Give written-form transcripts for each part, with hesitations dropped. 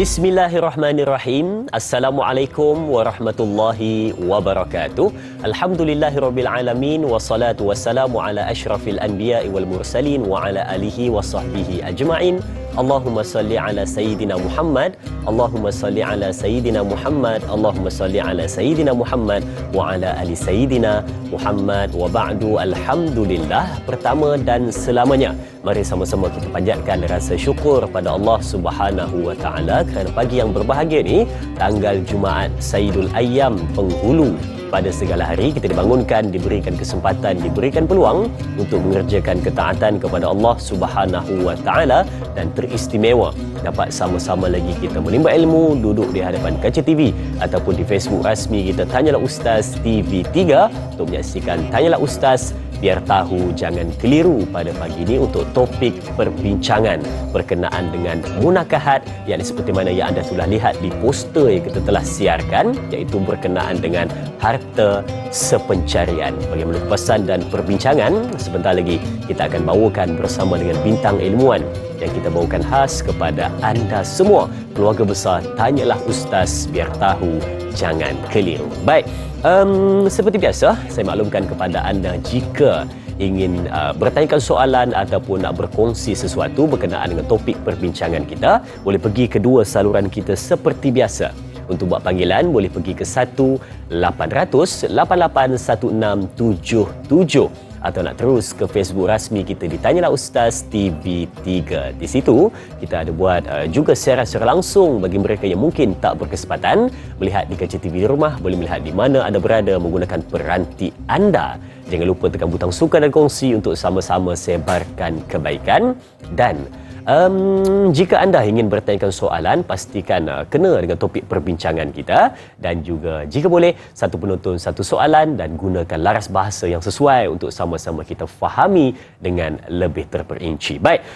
Bismillahirrahmanirrahim. Assalamualaikum warahmatullahi wabarakatuh. Alhamdulillahirabbil alamin wassalatu wassalamu ala asyrafil anbiya'i wal mursalin wa ala alihi wa sahbihi ajma'in. Allahumma salli ala sayyidina Muhammad. Allahumma salli ala sayyidina Muhammad. Allahumma salli ala sayyidina Muhammad wa ala ali sayyidina Muhammad wa ba'du. Alhamdulillah, pertama dan selamanya mari sama-sama kita panjatkan rasa syukur pada Allah Subhanahu wa taala kerana pagi yang berbahagia ni, tanggal Jumaat Sayyidul Ayyam, penghulu pada segala hari, kita dibangunkan, diberikan kesempatan, diberikan peluang untuk mengerjakan ketaatan kepada Allah Subhanahu wa taala, dan teristimewa dapat sama-sama lagi kita menimba ilmu duduk di hadapan kaca TV ataupun di Facebook rasmi kita Tanyalah Ustaz TV3 untuk menyaksikan Tanyalah Ustaz, biar tahu jangan keliru pada pagi ini untuk topik perbincangan berkenaan dengan munakahat, yang seperti mana yang anda sudah lihat di poster yang kita telah siarkan, iaitu berkenaan dengan harta sepencarian. Bagaimana pesan dan perbincangan sebentar lagi kita akan bawakan bersama dengan bintang ilmuwan yang kita bawakan khas kepada anda semua, keluarga besar Tanyalah Ustaz, biar tahu jangan keliru. Baik, seperti biasa saya maklumkan kepada anda, jika ingin bertanyakan soalan ataupun nak berkongsi sesuatu berkenaan dengan topik perbincangan kita, boleh pergi kedua saluran kita seperti biasa. Untuk buat panggilan boleh pergi ke 1-800-881677 atau nak terus ke Facebook rasmi kita di Tanyalah Ustaz TV3. Di situ kita ada buat juga siaran secara langsung bagi mereka yang mungkin tak berkesempatan melihat di kaca TV di rumah, boleh melihat di mana anda berada menggunakan peranti anda. Jangan lupa tekan butang suka dan kongsi untuk sama-sama sebarkan kebaikan. Dan jika anda ingin bertanyakan soalan, pastikan kena dengan topik perbincangan kita, dan juga jika boleh satu penonton satu soalan, dan gunakan laras bahasa yang sesuai untuk sama-sama kita fahami dengan lebih terperinci. Baik,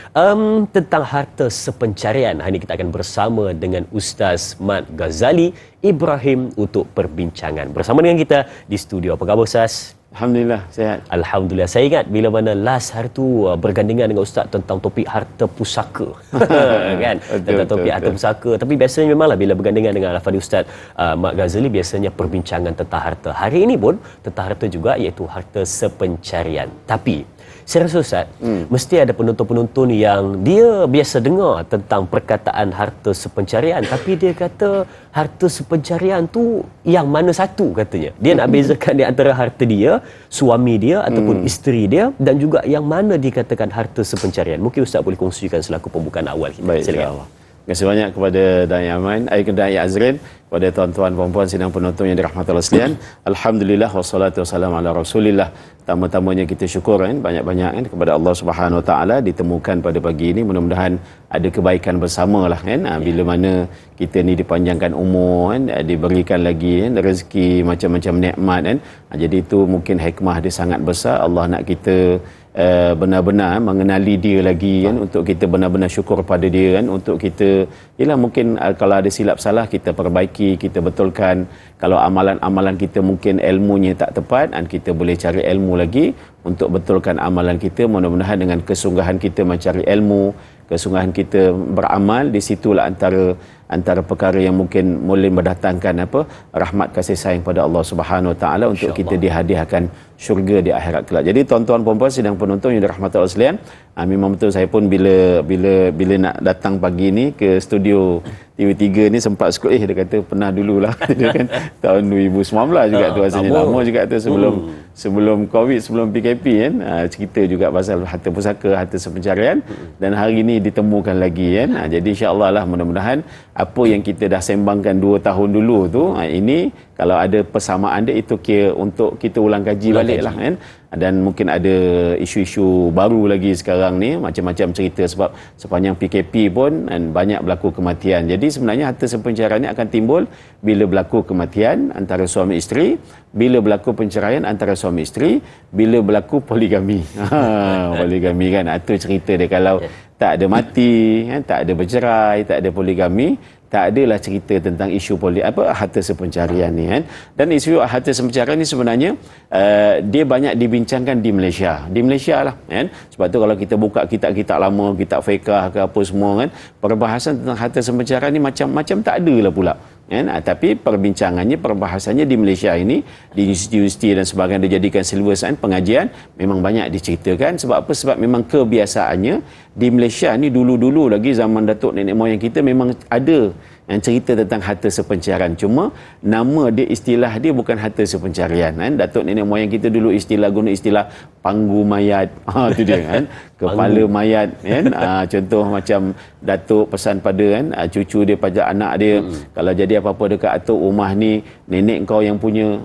tentang harta sepencarian, hari ini kita akan bersama dengan Ustaz Mat Ghazali Ibrahim untuk perbincangan bersama dengan kita di studio. Apa khabar Ustaz? Alhamdulillah, sihat. Alhamdulillah. Saya ingat bila mana last hari tu bergandingan dengan Ustaz tentang topik harta pusaka. Kan? Tentang topik harta pusaka. Tapi biasanya memanglah bila bergandingan dengan Al-Fadhil Ustaz Mat Ghazali, biasanya perbincangan tentang harta. Hari ini pun tentang harta juga, iaitu harta sepencarian. Tapi saya rasa Ustaz, mesti ada penonton-penonton yang dia biasa dengar tentang perkataan harta sepencarian, tapi dia kata harta sepencarian tu yang mana satu katanya. Dia nak bezakan di antara harta dia, suami dia ataupun isteri dia, dan juga yang mana dikatakan harta sepencarian. Mungkin Ustaz boleh kongsikan selaku pembukaan awal. Baik, silakan. Terima kasih banyak kepada Dai Aman, Dai Azrin, kepada tuan-tuan puan-puan sidang penonton yang dirahmati Allah sekalian. Alhamdulillah wassalatu wassalamu ala Rasulillah. Pertama-tamanya kita syukur banyak-banyak kepada Allah Subhanahu wa taala ditemukan pada pagi ini. Mudah-mudahan ada kebaikan bersamalah bila mana kita ni dipanjangkan umur diberikan lagi rezeki macam-macam nikmat Jadi itu mungkin hikmah dia sangat besar. Allah nak kita benar-benar mengenali dia lagi untuk kita benar-benar syukur pada dia untuk kita mungkin kalau ada silap salah kita perbaiki, kita betulkan. Kalau amalan-amalan kita mungkin ilmunya tak tepat, kita boleh cari ilmu lagi untuk betulkan amalan kita. Mudah-mudahan dengan kesungguhan kita mencari ilmu, kesungguhan kita beramal, di situlah antara perkara yang mungkin boleh mendatangkan rahmat kasih sayang pada Allah Subhanahu wa taala untuk kita dihadiahkan syurga di akhirat kelak. Jadi tuan-tuan puan-puan sidang penonton yang dirahmati Allah sekalian, memang betul saya pun bila nak datang pagi ni ke studio TV3 ni sempat scroll dia kata pernah dululah kan tahun 2019 juga tu, rasanya lama juga tu sebelum Covid, sebelum PKP cerita juga pasal harta pusaka, harta sepencarian, dan hari ini ditemukan lagi jadi insya-Allah lah, mudah-mudahan apa yang kita dah sembangkan 2 tahun dulu tu ini kalau ada persamaan dia, itu kira untuk kita ulang kaji balik lah dan mungkin ada isu-isu baru lagi sekarang ni, macam-macam cerita sebab sepanjang PKP pun banyak berlaku kematian. Jadi sebenarnya harta sepencarian ni akan timbul bila berlaku kematian antara suami isteri, bila berlaku penceraian antara suami isteri, bila berlaku poligami. Poligami kan, itu cerita dia. Kalau tak ada mati, tak ada bercerai, tak ada poligami, tak adalah cerita tentang isu harta sepencarian ni kan. Dan isu harta sepencarian ni sebenarnya dia banyak dibincangkan di Malaysia. Di Malaysia lah kan. Sebab tu kalau kita buka kitab-kitab lama, kitab fiqh ke apa semua kan, perbahasan tentang harta sepencarian ni macam tak ada lah pula. Kan? Tapi perbincangannya, perbahasannya di Malaysia ini, di universiti-universiti dan sebagainya dijadikan silibus pengajian, memang banyak diceritakan. Sebab apa? Sebab memang kebiasaannya di Malaysia ni dulu-dulu lagi zaman datuk nenek moyang kita memang ada yang cerita tentang harta sepencarian. Cuma nama dia, istilah dia bukan harta sepencarian kan. Datuk nenek moyang kita dulu guna istilah panggu mayat. Itu dia kan. Kepala mayat kan. Contoh macam datuk pesan pada kan cucu dia pada anak dia, kalau jadi apa-apa dekat atuk rumah ni, nenek kau yang punya.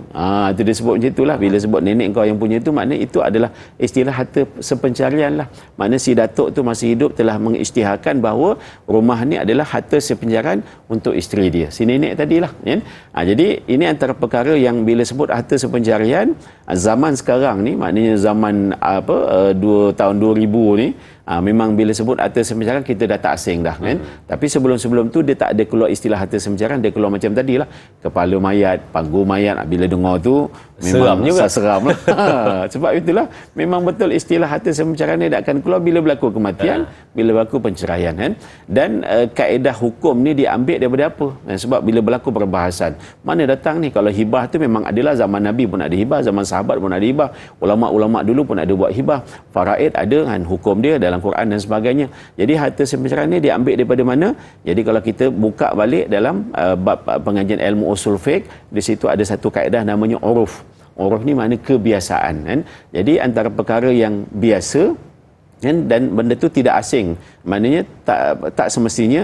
Itu dia sebut macam itulah. Bila sebut nenek kau yang punya itu, maknanya itu adalah istilah harta sepencarian lah. Maknanya si datuk tu masih hidup telah mengisytiharkan bahawa rumah ni adalah harta sepencarian untuk isteri dia, si nenek tadilah kan. Jadi ini antara perkara yang bila sebut harta sepencarian zaman sekarang ni, maknanya zaman tahun 2000 ni, memang bila sebut harta sepencarian kita dah tak asing dah kan. Tapi sebelum-sebelum tu dia tak ada keluar istilah harta sepencarian, dia keluar macam tadilah, kepala mayat, panggu mayat. Bila dengar tu memang seram lah. Sebab itulah memang betul istilah harta sepencarian ni akan keluar bila berlaku kematian, bila berlaku penceraian kan. Dan kaedah hukum ni diambil daripada apa? Sebab bila berlaku perbahasan, mana datang ni, kalau hibah tu memang adalah zaman Nabi pun ada hibah, zaman sahabat pun ada hibah, ulama-ulama dulu pun ada buat hibah, faraid ada kan hukum dia dalam Quran dan sebagainya. Jadi harta sepencarian ni diambil daripada mana? Jadi kalau kita buka balik dalam bab pengajian ilmu usul fiqh, di situ ada satu kaedah namanya uruf. Uruf ni makna kebiasaan kan. Jadi antara perkara yang biasa kan, dan benda tu tidak asing, maknanya tak semestinya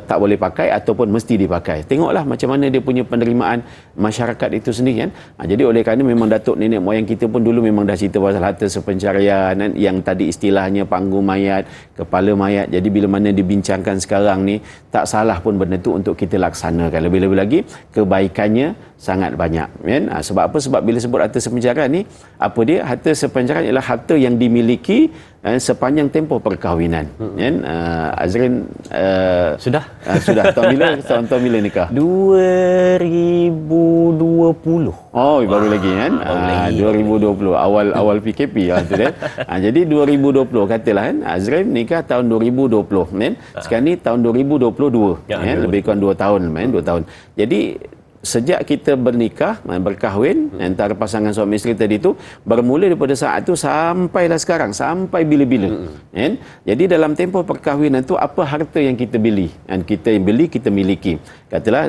tak boleh pakai ataupun mesti dipakai. Tengoklah macam mana dia punya penerimaan masyarakat itu sendiri kan. Jadi oleh kerana memang datuk nenek moyang kita pun dulu memang dah cerita pasal harta sepencarian kan, yang tadi istilahnya panggu mayat, kepala mayat. Jadi bila mana dibincangkan sekarang ni, tak salah pun benda tu untuk kita laksanakan. Lebih-lebih lagi kebaikannya sangat banyak kan. Sebab apa? Sebab bila sebut harta sepencarian ni, apa dia? Harta sepencarian ialah harta yang dimiliki sepanjang tempoh perkahwinan kan. Azrin sudah tahun bila nikah? 2020. Baru lagi kan. 2020 awal PKP lah tu kan. Jadi 2020 katalah kan, Azrin nikah tahun 2020 kan. Sekarang ni tahun 2022 kan, lebih kurang 2 tahun kan, 2 tahun. Jadi sejak kita bernikah, berkahwin antara pasangan suami isteri tadi tu, bermula daripada saat tu sampailah sekarang, sampai bila-bila kan. Jadi dalam tempoh perkahwinan tu, apa harta yang kita beli dan kita yang beli, kita miliki. Katalah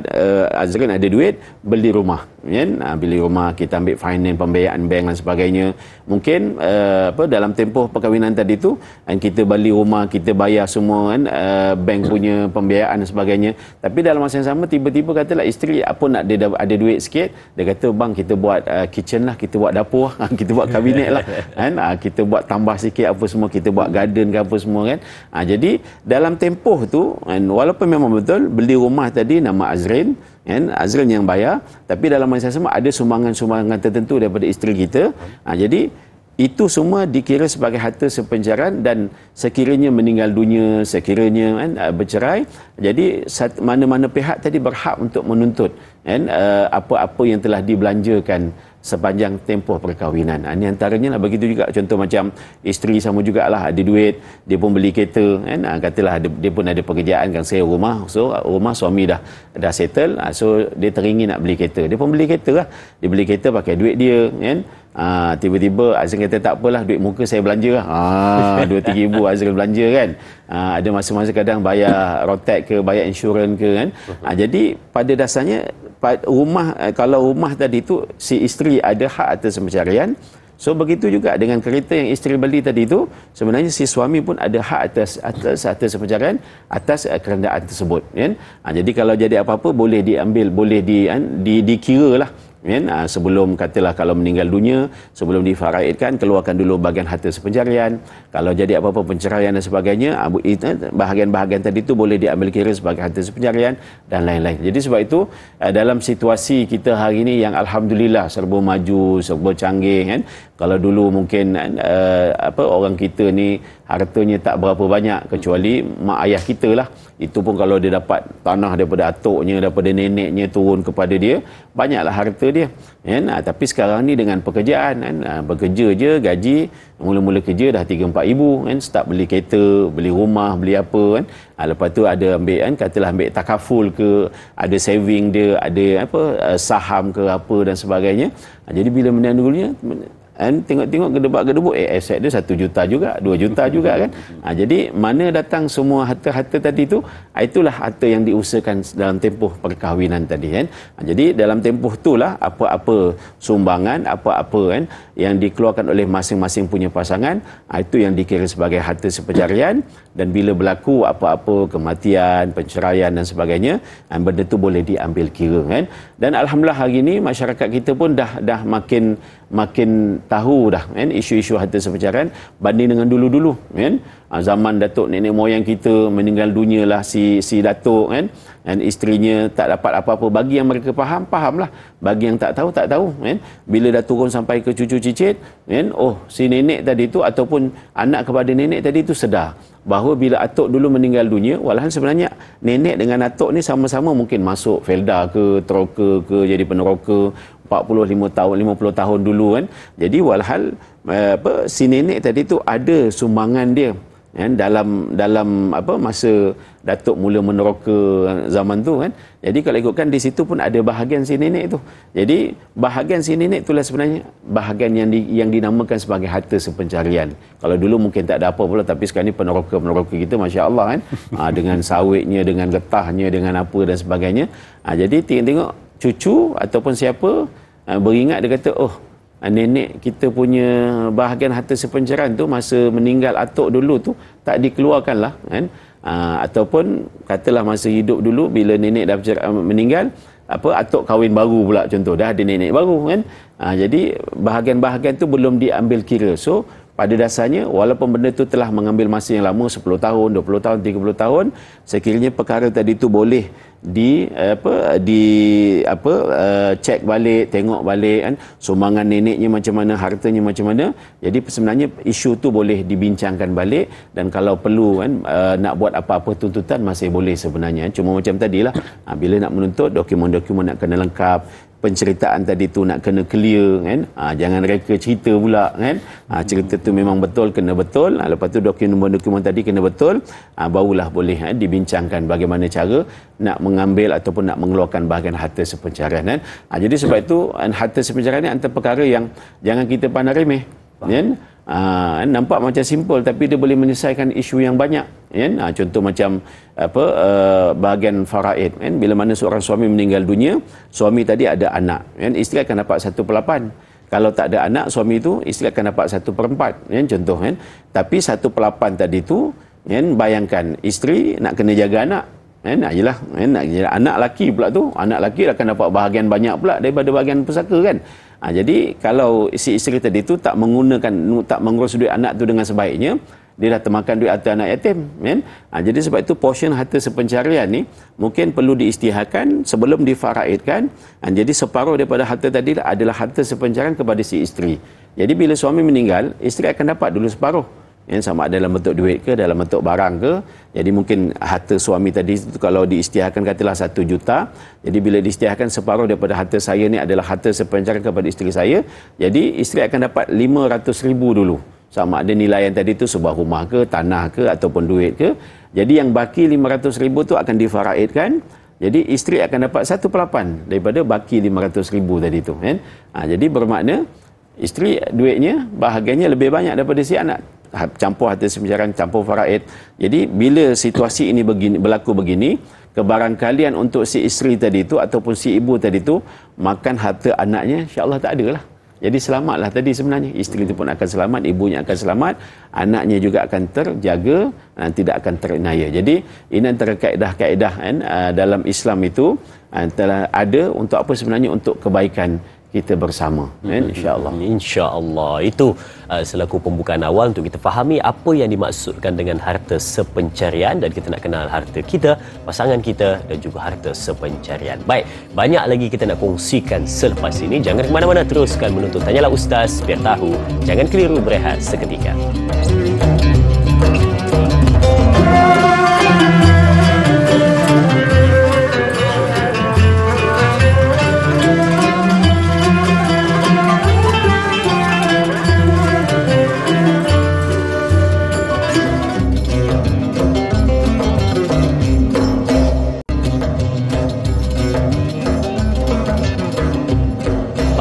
Azrin ada duit beli rumah kan. Beli rumah, kita ambil finance, pembiayaan bank dan sebagainya. Mungkin dalam tempoh perkahwinan tadi tu, dan kita beli rumah, kita bayar semua kan, bank punya pembiayaan dan sebagainya. Tapi dalam masa yang sama, tiba-tiba katalah isteri apa nak, dia ada duit sikit, dia kata bang kita buat kitchen lah, kita buat dapur lah, kita buat kabinet lah kan, kita buat tambah sikit apa semua, kita buat garden ke apa semua kan. Jadi dalam tempoh tu kan, walaupun memang betul beli rumah tadi nama Azrin kan, Azrin yang bayar, tapi dalam masa yang sama ada sumbangan-sumbangan tertentu daripada isteri kita. Jadi itu semua dikira sebagai harta sepencarian, dan sekiranya meninggal dunia, sekiranya kan, bercerai, jadi mana-mana pihak tadi berhak untuk menuntut kan, apa-apa yang telah dibelanjakan sepanjang tempoh perkahwinan. Ini antaranya lah. Begitu juga contoh macam isteri sama jugalah, ada duit, dia pun beli kereta kan, katalah dia pun ada pekerjaan kan, saya rumah, so rumah suami dah settle, so dia teringin nak beli kereta, dia pun beli kereta lah, dia beli kereta pakai duit dia kan. Tiba-tiba Azrin kata tak apalah, duit muka saya belanja lah. 2-3 ribu Azrin belanja kan. Ada masa-masa kadang bayar rotek ke, bayar insurans ke kan. Jadi pada dasarnya rumah, kalau rumah tadi tu si isteri ada hak atas pencarian, so begitu juga dengan kereta yang isteri beli tadi tu, sebenarnya si suami pun ada hak atas pencarian atas kerendaan tersebut kan. Jadi kalau jadi apa-apa boleh diambil, boleh dikira lah kan. Sebelum katalah kalau meninggal dunia, sebelum difaraidkan, keluarkan dulu bahagian harta sepencarian. Kalau jadi apa-apa penceraian dan sebagainya, bahagian-bahagian tadi tu boleh diambil kira sebagai harta sepencarian dan lain-lain. Jadi sebab itu dalam situasi kita hari ini yang alhamdulillah serba maju, serba canggih kan. Kalau dulu mungkin orang kita ni hartanya tak berapa banyak, kecuali mak ayah kita lah. Itu pun kalau dia dapat tanah daripada atuknya, daripada neneknya turun kepada dia, banyaklah harta dia kan. Tapi sekarang ni dengan pekerjaan kan, bekerja je gaji, mula-mula kerja dah 3-4 ribu kan, start beli kereta, beli rumah, beli apa kan. Lepas tu ada ambil kan, katalah ambil takaful ke, ada saving dia, ada apa saham ke apa dan sebagainya. Jadi bila menandunya kan, tengok-tengok gedebak-gedebuk, aset dia 1 juta juga, 2 juta juga kan. Jadi mana datang semua harta-harta tadi tu? Itulah harta yang diusahakan dalam tempoh perkahwinan tadi kan. Jadi dalam tempoh itulah apa-apa sumbangan, apa-apa kan yang dikeluarkan oleh masing-masing punya pasangan, itu yang dikira sebagai harta sepercarian. Dan bila berlaku apa-apa kematian, penceraian dan sebagainya, benda tu boleh diambil kira kan. Dan alhamdulillah hari ini masyarakat kita pun dah makin tahu dah kan isu-isu harta sepercarian banding dengan dulu-dulu kan. Zaman datuk nenek moyang kita meninggal dunia lah si datuk kan, dan isterinya tak dapat apa-apa. Bagi yang mereka fahamlah, bagi yang tak tahu kan. Bila dah turun sampai ke cucu cicit kan, oh si nenek tadi tu ataupun anak kepada nenek tadi tu sedar bahawa bila atuk dulu meninggal dunia, walaupun sebenarnya nenek dengan atuk ni sama-sama mungkin masuk felda ke, teroka ke, jadi peneroka 45 tahun, 50 tahun dulu kan. Jadi walhal si nenek tadi tu ada sumbangan dia kan, dalam masa datuk mula meneroka zaman tu kan. Jadi kalau ikutkan di situ pun ada bahagian si nenek tu. Jadi bahagian si nenek itulah sebenarnya bahagian yang dinamakan sebagai harta sepencarian. Kalau dulu mungkin tak ada apa pula, tapi sekarang ni peneroka kita masya-Allah kan. Dengan sawitnya, dengan getahnya, dengan apa dan sebagainya. Jadi tengok cucu ataupun siapa beringat, dia kata, oh nenek kita punya bahagian harta sepencarian tu masa meninggal atuk dulu tu tak dikeluarkan lah kan. Ataupun katalah masa hidup dulu bila nenek dah meninggal, atuk kahwin baru pula contoh, dah ada nenek baru kan. Jadi bahagian-bahagian tu belum diambil kira. So pada dasarnya walaupun benda tu telah mengambil masa yang lama, 10 tahun, 20 tahun, 30 tahun, sekiranya perkara tadi tu boleh cek balik, tengok balik kan, sumbangan neneknya macam mana, hartanya macam mana. Jadi sebenarnya isu tu boleh dibincangkan balik, dan kalau perlu kan nak buat apa-apa tuntutan masih boleh sebenarnya. Cuma macam tadilah, bila nak menuntut dokumen-dokumen nak kena lengkap, penceritaan tadi tu nak kena clear kan. Jangan reka cerita pula kan. Cerita tu memang betul, kena betul. Lepas tu dokumen-dokumen tadi kena betul, barulah boleh dibincangkan bagaimana cara nak mengambil ataupun nak mengeluarkan bahagian harta sepencarian kan. Jadi sebab itu harta sepencarian ni antara perkara yang jangan kita pandang remeh kan. Nampak macam simple tapi dia boleh menyelesaikan isu yang banyak kan. Contoh macam bahagian faraid kan, bila mana seorang suami meninggal dunia, suami tadi ada anak kan, isteri akan dapat 1/8. Kalau tak ada anak suami tu, isteri akan dapat 1/4 kan, contoh kan. Tapi 1/8 tadi tu kan, bayangkan isteri nak kena jaga anak kan, yelah kan, nak jaga anak lelaki pula tu, anak lelaki akan dapat bahagian banyak pula daripada bahagian pusaka kan. Jadi kalau si isteri tadi tu tak mengurus duit anak tu dengan sebaiknya, dia dah termakan duit harta anak yatim kan. Jadi sebab itu portion harta sepencarian ni mungkin perlu diisytiharkan sebelum difaraidkan. Jadi separuh daripada harta tadi adalah harta sepencarian kepada si isteri. Jadi bila suami meninggal, isteri akan dapat dulu separuh yang sama ada dalam bentuk duit ke, dalam bentuk barang ke. Jadi mungkin harta suami tadi itu kalau diisytiharkan katalah 1 juta, jadi bila diisytiharkan separuh daripada harta saya ni adalah harta sepencarian kepada isteri saya, jadi isteri akan dapat 500,000 dulu, sama ada nilaian tadi tu sebuah rumah ke, tanah ke, ataupun duit ke. Jadi yang baki 500,000 tu akan difaraidkan. Jadi isteri akan dapat 1/8 daripada baki 500,000 tadi tu kan. Jadi bermakna isteri duitnya bahagiannya lebih banyak daripada si anak. Campur harta sepencarian, campur faraid. Jadi bila situasi ini berlaku begini, kebarangkalian untuk si isteri tadi tu ataupun si ibu tadi tu makan harta anaknya, insya-Allah tak ada lah. Jadi selamatlah tadi sebenarnya. Isteri itu pun akan selamat, ibunya akan selamat, anaknya juga akan terjaga dan tidak akan terinaya. Jadi ini antara kaedah-kaedah kan, dalam Islam itu telah ada untuk apa sebenarnya, untuk kebaikan kita bersama kan, insya-Allah. Insya-Allah. Itu selaku pembukaan awal untuk kita fahami apa yang dimaksudkan dengan harta sepencarian, dan kita nak kenal harta kita, pasangan kita dan juga harta sepencarian. Baik, banyak lagi kita nak kongsikan selepas ini. Jangan ke mana-mana, teruskan menuntut Tanyalah Ustaz, biar tahu. Jangan keliru berehat seketika.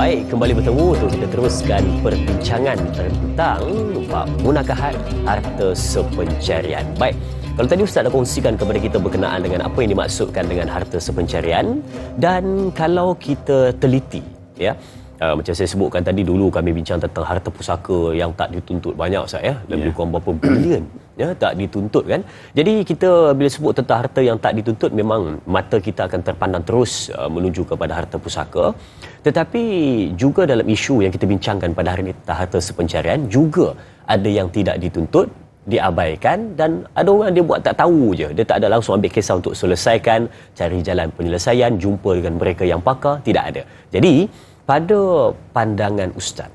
Baik, kembali bertemu untuk kita teruskan perbincangan tentang bab munakahat harta sepencarian. Baik, kalau tadi Ustaz dah kongsikan kepada kita berkenaan dengan apa yang dimaksudkan dengan harta sepencarian, dan kalau kita teliti, ya, macam saya sebutkan tadi, dulu kami bincang tentang harta pusaka yang tak dituntut banyak, Ustaz, ya, lebih kurang berapa bilion, ya, tak dituntut kan. Jadi kita bila sebut tentang harta yang tak dituntut, memang mata kita akan terpandang terus menuju kepada harta pusaka. Tetapi juga dalam isu yang kita bincangkan pada hari ini tentang harta sepencarian, juga ada yang tidak dituntut, diabaikan, dan ada orang dia buat tak tahu je, dia tak ada langsung ambil kisah untuk selesaikan, cari jalan penyelesaian, jumpa dengan mereka yang pakar, tidak ada. Jadi pada pandangan Ustaz,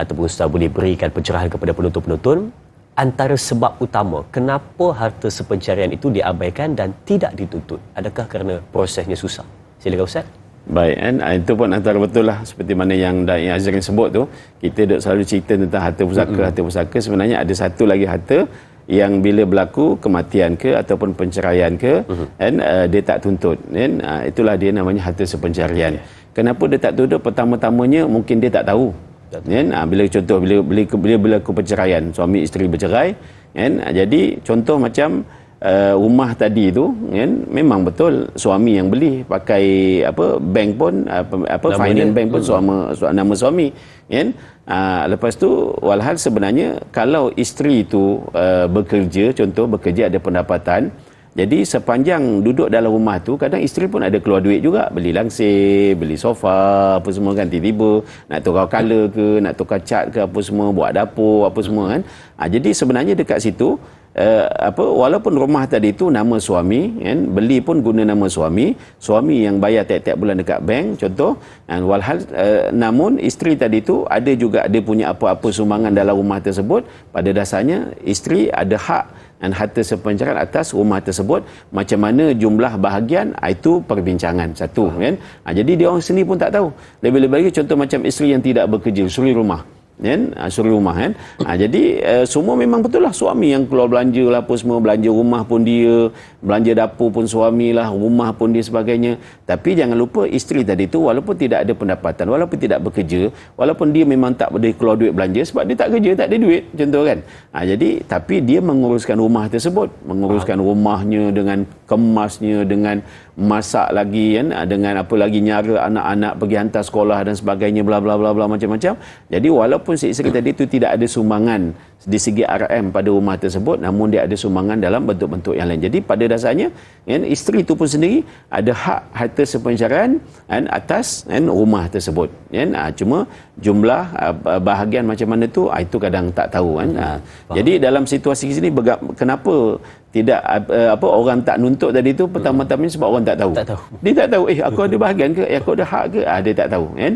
ataupun Ustaz boleh berikan pencerahan kepada penonton-penonton, antara sebab utama kenapa harta sepencarian itu diabaikan dan tidak dituntut, adakah kerana prosesnya susah? Silakan Ustaz. Baik, kan? Itu pun antara betul lah, seperti mana yang Azrin sebut tu, kita duk selalu cerita tentang harta pusaka. Harta pusaka sebenarnya ada satu lagi harta yang bila berlaku kematian ke ataupun penceraian ke, kan, dia tak tuntut, kan? Itulah dia namanya harta sepencarian. Kenapa dia tak tuntut? Pertama-tamanya mungkin dia tak tahu, kan? Bila contoh bila berlaku perceraian, suami isteri bercerai, kan? Jadi contoh macam rumah tadi tu, kan, memang betul suami yang beli, pakai apa, bank pun finance bank pun nama suami, kan. Lepas tu walhal sebenarnya kalau isteri tu bekerja, contoh bekerja, ada pendapatan, jadi sepanjang duduk dalam rumah tu, kadang isteri pun ada keluar duit juga, beli langsir, beli sofa, apa semua kan, tiba-tiba nak tukar color ke, nak tukar cat ke, apa semua, buat dapur, apa semua kan. Jadi sebenarnya dekat situ, walaupun rumah tadi tu nama suami, kan, beli pun guna nama suami yang bayar tiap-tiap bulan dekat bank, contoh, dan walhal namun isteri tadi tu ada juga dia punya apa-apa sumbangan dalam rumah tersebut. Pada dasarnya isteri ada hak dan harta sepencarian atas rumah tersebut. Macam mana jumlah bahagian, itu perbincangan satu, kan. Jadi dia orang sendiri pun tak tahu. Lebih-lebih lagi contoh macam isteri yang tidak bekerja, suri rumah, kan, suri rumah, kan. Jadi semua memang betul lah, suami yang keluar belanja lah, apa semua, belanja rumah pun dia, belanja dapur pun suami lah, rumah pun dia, sebagainya. Tapi jangan lupa isteri tadi tu walaupun tidak ada pendapatan, walaupun tidak bekerja, walaupun dia memang tak boleh keluar duit belanja sebab dia tak kerja, tak ada duit, contoh kan. Jadi tapi dia menguruskan rumah tersebut, menguruskan rumahnya dengan kemasnya, dengan masak lagi, kan, dengan apa lagi, nyara anak-anak pergi hantar sekolah dan sebagainya, bla bla bla bla, macam-macam. Jadi walaupun si isteri tadi itu tidak ada sumbangan di segi RM pada rumah tersebut, namun dia ada sumbangan dalam bentuk-bentuk yang lain. Jadi pada dasarnya, kan, isteri itu pun sendiri ada hak harta sepencarian, kan, atas, kan, rumah tersebut, kan. Cuma jumlah bahagian macam mana tu, itu kadang tak tahu, kan. Jadi dalam situasi sini, kenapa tidak orang tak nuntut tadi tu, pertama-tamanya sebab orang tak tahu. Dia tak tahu, aku ada bahagian ke, aku ada hak ke, dia tak tahu, kan.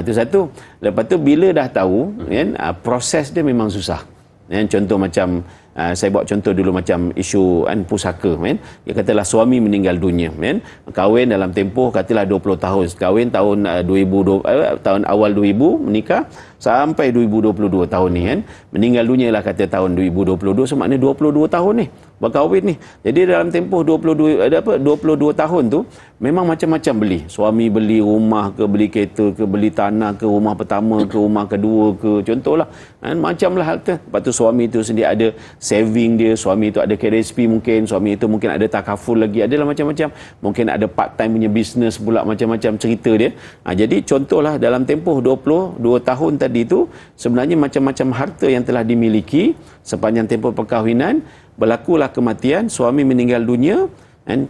Itu satu. Lepas tu bila dah tahu, kan, proses dia memang susah. Contoh macam saya buat contoh dulu macam isu, kan, pusaka, kan. Dia katalah suami meninggal dunia, kan. Kahwin dalam tempoh katalah 20 tahun. Kahwin tahun 2020, tahun awal 2000 menikah sampai 2022 tahun ni, kan. Meninggal dunia lah kata tahun 2022, so maknanya 22 tahun ni berkahwin ni. Jadi dalam tempoh 22 tahun tu memang macam-macam beli. Suami beli rumah ke, beli kereta ke, beli tanah ke, rumah pertama ke, rumah kedua ke, contohlah, kan, macamlah harta. Lepas tu suami tu sendiri ada saving dia, suami tu ada KSP, mungkin suami itu mungkin ada takaful lagi, adalah macam-macam, mungkin ada part time punya bisnes pula, macam-macam cerita dia. Jadi contohlah dalam tempoh 22 tahun tadi tu sebenarnya macam-macam harta yang telah dimiliki sepanjang tempoh perkahwinan. Berlakulah kematian, suami meninggal dunia, dan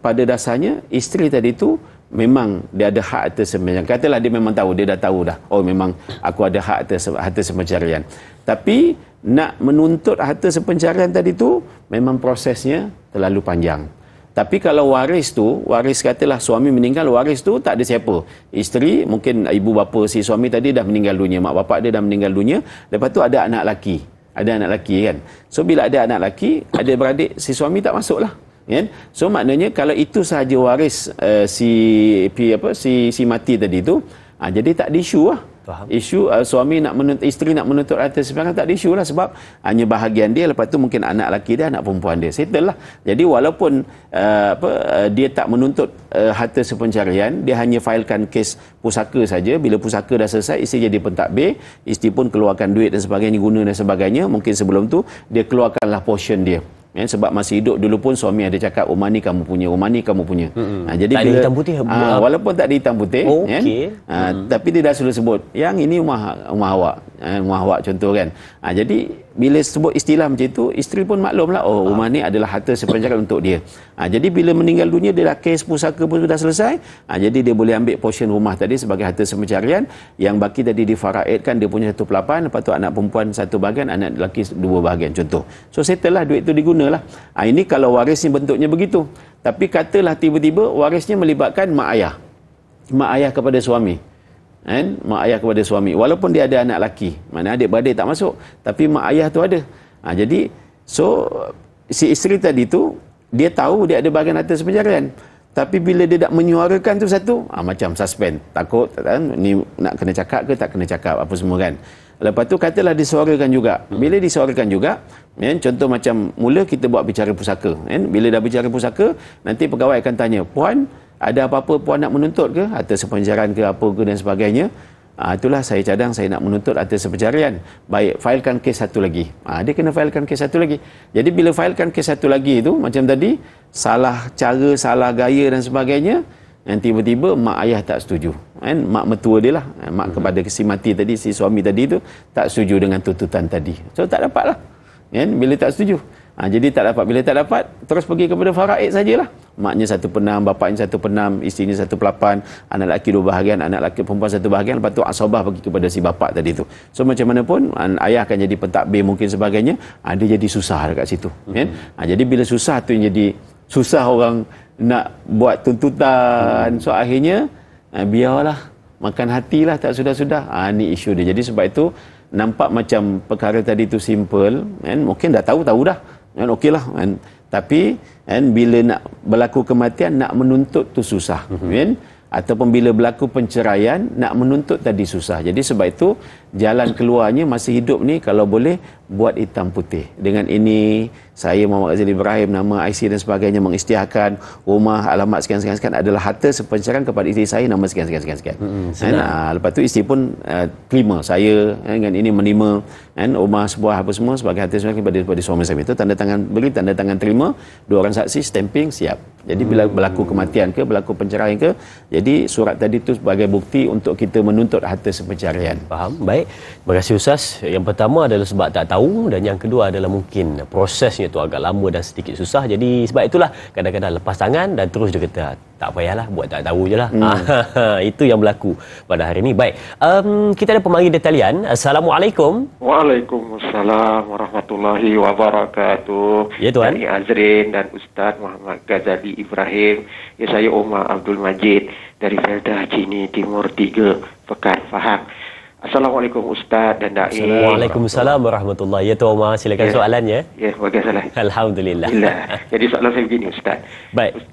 pada dasarnya isteri tadi tu memang dia ada hak atas sepencarian. Katalah dia memang tahu, dia dah tahu dah, oh memang aku ada hak atas harta sepencarian. Tapi nak menuntut harta sepencarian tadi tu memang prosesnya terlalu panjang. Tapi kalau waris katalah suami meninggal, waris tu tak ada siapa. Isteri, mungkin ibu bapa si suami tadi dah meninggal dunia, mak bapak dia dah meninggal dunia, lepas tu ada anak lelaki. Ada anak lelaki, kan. So bila ada anak lelaki, ada beradik, si suami tak masuk lah, kan. So maknanya kalau itu sahaja waris si mati tadi tu, jadi tak ada isu lah. Faham. Isu suami nak menuntut, isteri nak menuntut harta sepenyarian tak ada isu lah, sebab hanya bahagian dia, lepas tu mungkin anak lelaki dia, anak perempuan dia, settle lah. Jadi walaupun dia tak menuntut harta sepencarian, dia hanya failkan kes pusaka saja. Bila pusaka dah selesai, isteri jadi pentadbir, isteri pun keluarkan duit dan sebagainya, guna dan sebagainya. Mungkin sebelum tu dia keluarkanlah portion dia. Sebab masih hidup dulu pun suami ada cakap, rumah ni kamu punya, rumah ni kamu punya. Jadi tak bila ada hitam putih. walaupun tak ada hitam putih, tapi dia dah sudah sebut yang ini rumah awak, rumah awak contoh kan. Jadi bila sebut istilah macam itu, isteri pun maklumlah, oh rumah ni adalah harta sepencarian untuk dia. Jadi bila meninggal dunia, dia dah kes pusaka pun sudah selesai. Jadi dia boleh ambil portion rumah tadi sebagai harta sepencarian, yang baki tadi difaraidkan, dia punya 1/8, lepas tu anak perempuan 1 bahagian, anak lelaki 2 bahagian contoh. So settle lah, duit tu digunalah. Ini kalau waris ni bentuknya begitu. Tapi katalah tiba-tiba warisnya melibatkan mak ayah. Mak ayah kepada suami. Mak ayah kepada suami, walaupun dia ada anak lelaki, mana adik-beradik tak masuk, tapi mak ayah tu ada. Jadi so si isteri tadi tu, dia tahu dia ada bahagian harta sepencarian, tapi bila dia tak menyuarakan tu satu, macam suspend, takut ni nak kena cakap ke tak kena cakap apa semua kan. Lepas tu katalah disuarakan juga. Bila disuarakan juga, contoh macam mula kita buat bicara pusaka, bila dah bicara pusaka, nanti pegawai akan tanya, puan ada apa-apa puan nak menuntut ke? Harta sepencarian ke apa ke dan sebagainya. Itulah saya cadang, saya nak menuntut harta sepencarian. Baik, failkan kes satu lagi. Dia kena failkan kes satu lagi. Jadi bila failkan kes satu lagi itu, macam tadi, salah cara, salah gaya dan sebagainya, dan tiba-tiba mak ayah tak setuju. Mak mertua dia lah, mak kepada si mati tadi, si suami tadi tu, tak setuju dengan tuntutan tadi. So tak dapat lah. Bila tak setuju. Jadi tak dapat. Bila tak dapat, terus pergi kepada faraid sajalah. Maknya 1/6, bapaknya 1/6, isterinya 1/8, anak lelaki 2 bahagian, anak lelaki perempuan 1 bahagian, lepas tu asabah pergi kepada si bapak tadi tu. So macam mana pun, ayah akan jadi pentadbir mungkin sebagainya, dia jadi susah dekat situ. Jadi bila susah tu yang jadi susah orang nak buat tuntutan. So akhirnya, biarlah, makan hatilah, tak sudah-sudah. Ni isu dia. Jadi sebab itu, nampak macam perkara tadi tu simple, mungkin dah tahu dah. Okey lah, tapi bila nak berlaku kematian, nak menuntut tu susah. Ataupun bila berlaku penceraian, nak menuntut tadi susah. Jadi sebab itu jalan keluarnya masih hidup ni, kalau boleh buat hitam putih. Dengan ini saya Muhammad Ghazali Ibrahim, nama IC dan sebagainya, mengisytiharkan rumah, alamat sekian-sekian adalah harta sepencarian kepada isteri saya, nama sekian-sekian. Lepas tu isteri pun terima saya dengan ini, menerima rumah sebuah apa semua sebagai harta sepencarian kepada suami saya. Itu tanda tangan, beri tanda tangan terima, 2 orang saksi, stamping, siap. Jadi bila berlaku kematian ke, berlaku penceraian ke, jadi surat tadi tu sebagai bukti untuk kita menuntut harta sepencarian. Faham? Baik. Terima kasih Ustaz. Yang pertama adalah sebab tak tahu, dan yang kedua adalah mungkin prosesnya tu agak lama dan sedikit susah. Jadi sebab itulah kadang-kadang lepas tangan dan terus dia kata, tak payahlah, buat tak tahu je lah. Itu yang berlaku pada hari ini. Baik. Kita ada pemanggil di talian. Assalamualaikum. Waalaikumsalam warahmatullahi wabarakatuh. Ya Tuan. Dari Azrin dan Ustaz Muhammad Ghazali Ibrahim. Ya, saya Omar Abdul Majid dari Felda Cini Timur 3, Pekan Faham. Assalamualaikum Ustaz dan Da'i. Waalaikumsalam warahmatullahi. Ya Tuan Omar, silakan soalannya. Ya, bagaimana? Alhamdulillah. Jadi soalan saya begini Ustaz. Baik.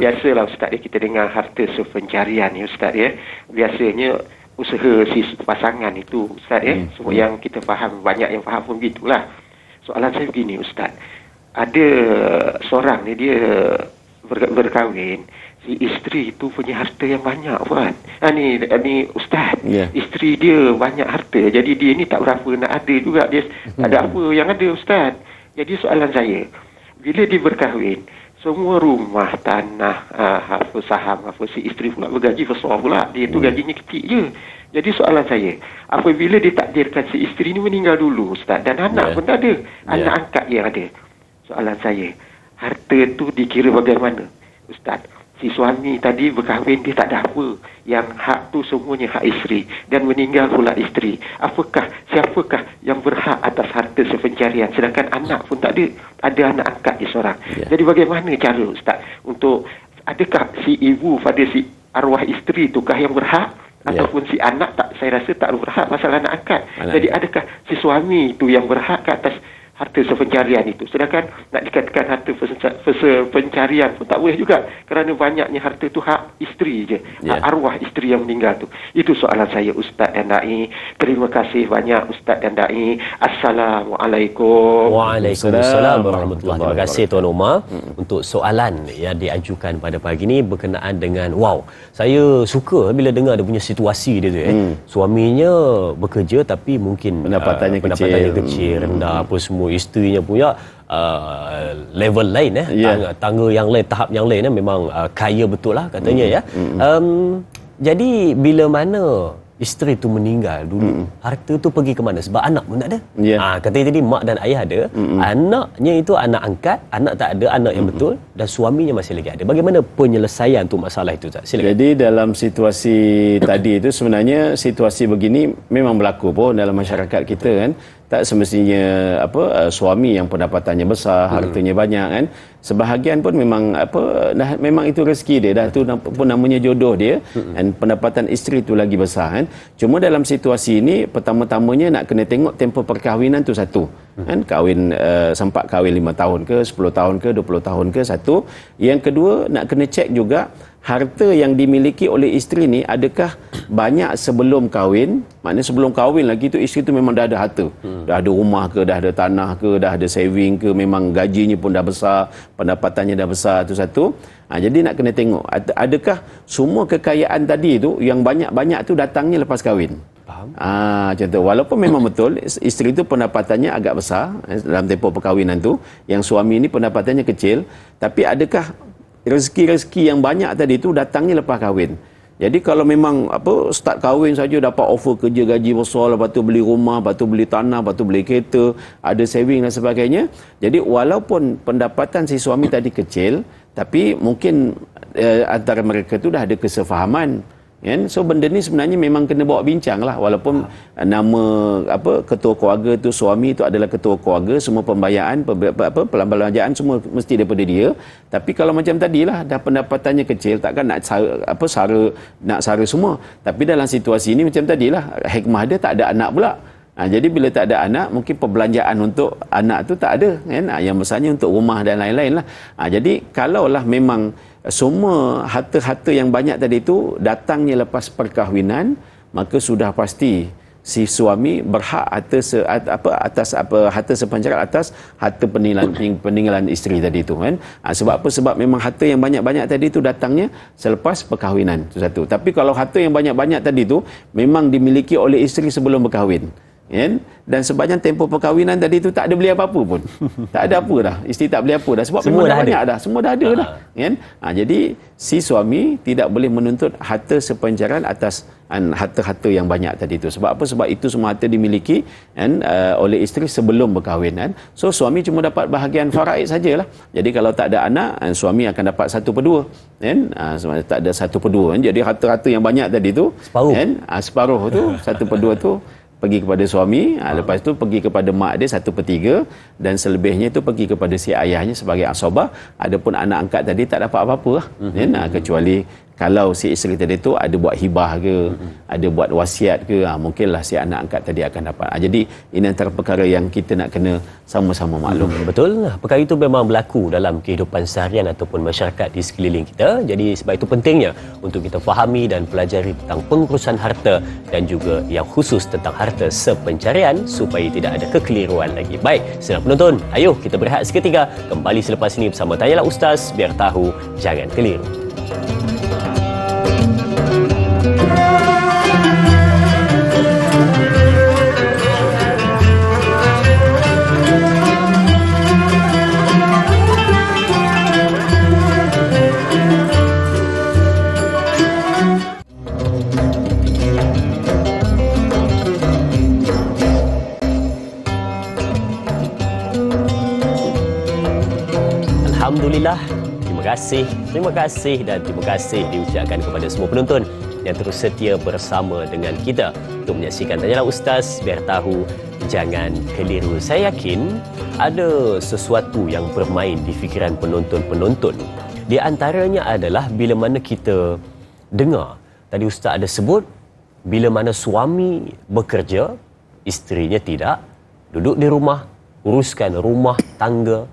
Biasalah Ustaz, kita dengar harta sepencarian ya Ustaz ya. Biasanya usaha si pasangan itu Ustaz ya. Semua yang kita faham, banyak yang faham pun begitulah. Soalan saya begini Ustaz. Ada seorang ni, dia berkahwin, si isteri itu punya harta yang banyak buat. Ni Ustaz, isteri dia banyak harta. Jadi dia ni tak berapa nak ada juga. Dia tak ada apa yang ada Ustaz. Jadi soalan saya, bila dia berkahwin, semua rumah, tanah, apa saham, apa si isteri pula bergaji besar pula. Dia tu gajinya kecil je. Jadi soalan saya, apabila ditakdirkan si isteri ni meninggal dulu Ustaz, dan anak pun tak ada, anak angkat yang ada. Soalan saya, harta tu dikira bagaimana Ustaz? Si suami tadi berkahwin, dia tak ada apa. Yang hak tu semuanya hak isteri. Dan meninggal pula isteri. Siapakah yang berhak atas harta sepencarian? Sedangkan anak pun tak ada. Ada anak angkat dia seorang. Jadi bagaimana cara Ustaz? Untuk, adakah si ibu pada si arwah isteri tukah yang berhak? Ataupun si anak tak, saya rasa tak berhak pasal anak angkat. Jadi adakah si suami tu yang berhak ke atas harta sepencarian itu. Sedangkan nak dikatakan harta pencarian pun tak boleh juga, kerana banyaknya harta tu hak isteri je, hak arwah isteri yang meninggal tu. Itu soalan saya, Ustaz dan Dai. Terima kasih banyak Ustaz dan Dai. Assalamualaikum. Waalaikumsalam warahmatullahi wabarakatuh. Terima kasih Tuan Omar untuk soalan yang diajukan pada pagi ini berkenaan dengan saya suka bila dengar dia punya situasi dia tu suaminya bekerja tapi mungkin pendapatannya kecil, rendah apa semua, isterinya punya level lain tangga yang lain, tahap yang lain memang kaya betul lah katanya jadi bila mana isteri tu meninggal dulu, harta tu pergi ke mana? Sebab anak pun tak ada. Katanya tadi mak dan ayah ada, anaknya itu anak angkat, anak tak ada, anak yang betul, dan suaminya masih lagi ada. Bagaimana penyelesaian untuk masalah itu, Ustaz? Silakan. Jadi dalam situasi tadi itu sebenarnya situasi begini memang berlaku pun dalam masyarakat kita kan. Tak semestinya suami yang pendapatannya besar, hartanya banyak kan. Sebahagian pun memang memang itu rezeki dia dah, tu pun namanya jodoh dia, dan pendapatan isteri tu lagi besar kan. Cuma dalam situasi ini pertama-tamanya nak kena tengok tempoh perkahwinan tu satu. Kan kahwin sempat kahwin 5 tahun ke, 10 tahun ke, 20 tahun ke, satu. Yang kedua nak kena cek juga harta yang dimiliki oleh isteri ni adakah banyak sebelum kahwin. Maknanya sebelum kahwin lagi tu isteri tu memang dah ada harta, dah ada rumah ke, dah ada tanah ke, dah ada saving ke, memang gajinya pun dah besar, pendapatannya dah besar, tu satu. Jadi nak kena tengok adakah semua kekayaan tadi tu yang banyak-banyak tu datangnya lepas kahwin. Contoh, walaupun memang betul isteri tu pendapatannya agak besar dalam tempoh perkahwinan tu, yang suami ni pendapatannya kecil, tapi adakah rezeki-rezeki yang banyak tadi tu datangnya lepas kahwin. Jadi kalau memang start kahwin saja dapat offer kerja gaji besar, lepas tu beli rumah, lepas tu beli tanah, lepas tu beli kereta, ada saving dan sebagainya. Jadi walaupun pendapatan si suami tadi kecil, tapi mungkin antara mereka tu dah ada kesefahaman. Kan? So benda ni sebenarnya memang kena bawa bincang lah, walaupun nama ketua keluarga tu, suami tu adalah ketua keluarga, semua pembayaran perbelanjaan semua mesti daripada dia. Tapi kalau macam tadilah dah pendapatannya kecil, takkan nak sara semua. Tapi dalam situasi ini macam tadilah, hikmah dia tak ada anak pula. Jadi bila tak ada anak, mungkin perbelanjaan untuk anak tu tak ada kan. Yang besarnya untuk rumah dan lain-lain lah. Jadi kalaulah memang semua harta-harta yang banyak tadi itu datangnya lepas perkahwinan, maka sudah pasti si suami berhak atas harta sepanjang atas harta peninggalan isteri tadi itu kan. Sebab apa? Sebab memang harta yang banyak-banyak tadi itu datangnya selepas perkahwinan, itu satu. Tapi kalau harta yang banyak-banyak tadi itu memang dimiliki oleh isteri sebelum berkahwin, kan? Dan sepanjang tempoh perkahwinan tadi itu tak ada beli apa-apa pun. Tak ada apa dah. Isteri tak beli apa dah. Sebab semua dah banyak dah. Semua dah ada dah. Kan? Jadi si suami tidak boleh menuntut harta sepanjaran atas harta-harta yang banyak tadi itu. Sebab apa? Sebab itu semua harta dimiliki oleh isteri sebelum berkahwin. Kan? So suami cuma dapat bahagian faraid sajalah. Jadi kalau tak ada anak, suami akan dapat 1/2. Kan? Tak ada 1/2. Kan? Jadi harta-harta yang banyak tadi itu, separuh. Kan? Separuh tu, 1/2 tu pergi kepada suami, lepas tu pergi kepada mak dia 1/3, dan selebihnya tu pergi kepada si ayahnya sebagai asabah. Adapun anak angkat tadi tak dapat apa-apa lah. Kecuali kalau si isteri tadi tu ada buat hibah ke, ada buat wasiat ke, mungkinlah si anak angkat tadi akan dapat. Jadi ini antara perkara yang kita nak kena sama-sama maklum. Betul. Perkara itu memang berlaku dalam kehidupan seharian ataupun masyarakat di sekeliling kita. Jadi sebab itu pentingnya untuk kita fahami dan pelajari tentang pengurusan harta dan juga yang khusus tentang harta sepencarian supaya tidak ada kekeliruan lagi. Baik, sedang penonton, ayo kita berehat seketika. Kembali selepas ini bersama Tanyalah Ustaz, biar tahu jangan keliru. Alhamdulillah, terima kasih dan terima kasih diucapkan kepada semua penonton yang terus setia bersama dengan kita untuk menyaksikan Tanyalah Ustaz, biar tahu jangan keliru. Saya yakin ada sesuatu yang bermain di fikiran penonton-penonton. Di antaranya adalah bila mana kita dengar, tadi Ustaz ada sebut, bila mana suami bekerja, isterinya tidak, duduk di rumah, uruskan rumah tangga,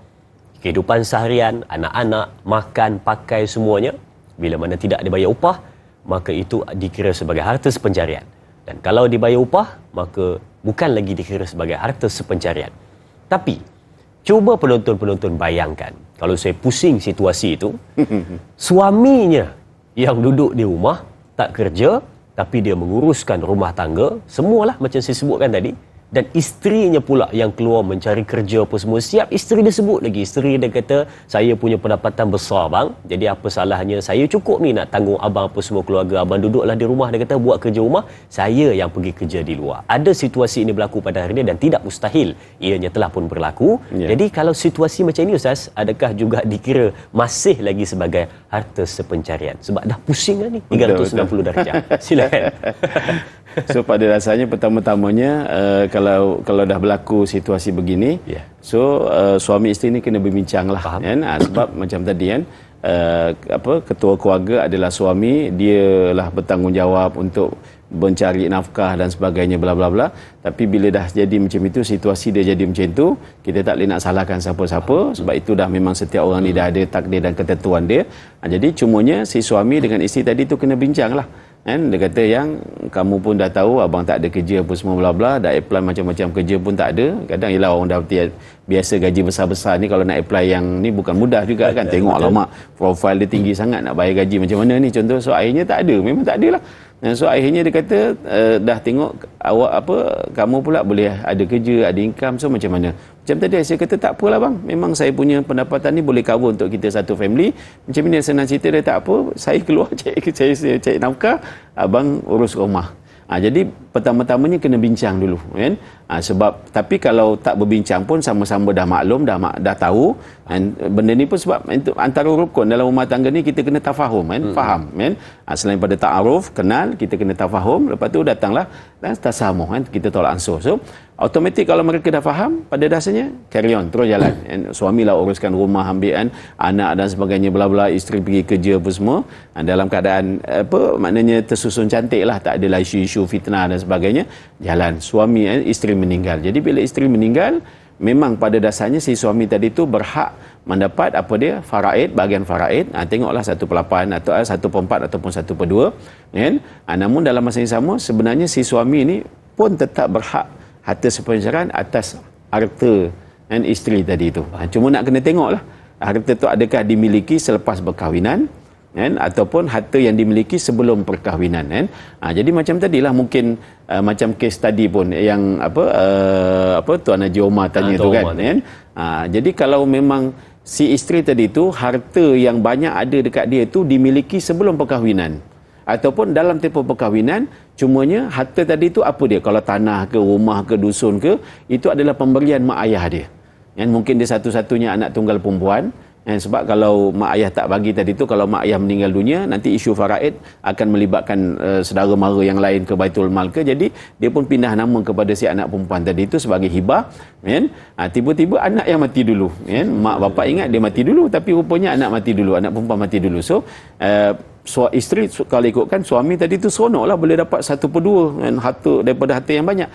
kehidupan seharian, anak-anak, makan, pakai semuanya. Bila mana tidak dibayar upah, maka itu dikira sebagai harta sepencarian. Dan kalau dibayar upah, maka bukan lagi dikira sebagai harta sepencarian. Tapi, cuba penonton-penonton bayangkan, kalau saya pusing situasi itu, suaminya yang duduk di rumah, tak kerja, tapi dia menguruskan rumah tangga, semualah macam saya sebutkan tadi, dan isterinya pula yang keluar mencari kerja apa semua. Siap isteri dia sebut lagi. Isteri dia kata, saya punya pendapatan besar bang, jadi apa salahnya, saya cukup ni nak tanggung abang apa semua keluarga. Abang duduklah di rumah, dia kata buat kerja rumah, saya yang pergi kerja di luar. Ada situasi ini berlaku pada hari ini dan tidak mustahil ianya telah pun berlaku. Jadi kalau situasi macam ini Ustaz, adakah juga dikira masih lagi sebagai harta sepencarian? Sebab dah pusing dah ni 360 darjah. Silakan. So pada dasarnya pertama-tamanya kalau dah berlaku situasi begini, so suami isteri ni kena berbincang lah kan? Sebab macam tadi kan, ketua keluarga adalah suami, dia lah bertanggungjawab untuk mencari nafkah dan sebagainya bla bla bla. Tapi bila dah jadi macam itu, situasi dia jadi macam itu, kita tak boleh nak salahkan siapa-siapa, sebab itu dah memang setiap orang ni dah ada takdir dan ketentuan dia. Jadi cumanya si suami dengan isteri tadi tu kena bincang lah kan. Dia kata yang kamu pun dah tahu abang tak ada kerja apa semua bla bla, dah apply macam-macam kerja pun tak ada. Kadang ialah orang dah biasa gaji besar-besar ni, kalau nak apply yang ni bukan mudah juga kan. Tengok alamak, profil dia tinggi sangat, nak bayar gaji macam mana ni contoh. So akhirnya tak ada, memang tak ada lah. So akhirnya dia kata dah tengok awak kamu pula boleh ada kerja, ada income, so macam mana. Macam tadi saya kata tak apalah bang, memang saya punya pendapatan ni boleh cover untuk kita satu family. Macam ni senang cerita dia, tak apa, saya keluar cari nafkah, abang urus rumah. Jadi pertama-tamanya kena bincang dulu kan. Sebab tapi kalau tak berbincang pun sama-sama dah maklum, dah tahu kan. Benda ni pun sebab antara rukun dalam rumah tangga ni kita kena tafahum kan, faham kan. Selain pada ta'aruf, kenal, kita kena tafahum, lepas tu datanglah tasamuh kan, kita tolak ansur. So automatik kalau mereka dah faham, pada dasarnya carry on, terus jalan kan? Suami lah uruskan rumah, ambil kan anak dan sebagainya bla bla, isteri pergi kerja apa semua, dalam keadaan maknanya tersusun cantik lah, tak adalah isu-isu fitnah dan sebagainya, jalan. Suami isteri meninggal, jadi bila isteri meninggal, memang pada dasarnya si suami tadi tu berhak mendapat apa dia, faraid, bahagian faraid. Tengoklah 1/8 atau 1/4 ataupun 1/2 kan. Namun dalam masa yang sama sebenarnya si suami ni pun tetap berhak harta sepencarian atas harta dan isteri tadi itu. Cuma nak kena tengoklah harta tu adakah dimiliki selepas berkahwinan kan, ataupun harta yang dimiliki sebelum perkahwinan kan. Jadi macam tadilah mungkin macam kes tadi pun yang Tuan Haji Omar tanya tu kan. Jadi kalau memang si isteri tadi tu harta yang banyak ada dekat dia tu dimiliki sebelum perkahwinan ataupun dalam tempoh perkahwinan, cumanya harta tadi tu apa dia, kalau tanah ke, rumah ke, dusun ke, itu adalah pemberian mak ayah dia. Dan mungkin dia satu-satunya anak tunggal perempuan. Sebab kalau mak ayah tak bagi tadi tu, kalau mak ayah meninggal dunia, nanti isu faraid akan melibatkan saudara mara yang lain ke Baitul Mal ke, jadi dia pun pindah nama kepada si anak perempuan tadi tu sebagai hibah kan. Tiba-tiba anak yang mati dulu kan. Mak bapak ingat dia mati dulu, tapi rupanya anak mati dulu, anak perempuan mati dulu. So isteri kalau ikutkan suami tadi tu seronoklah boleh dapat 1/2 kan, harta daripada harta yang banyak.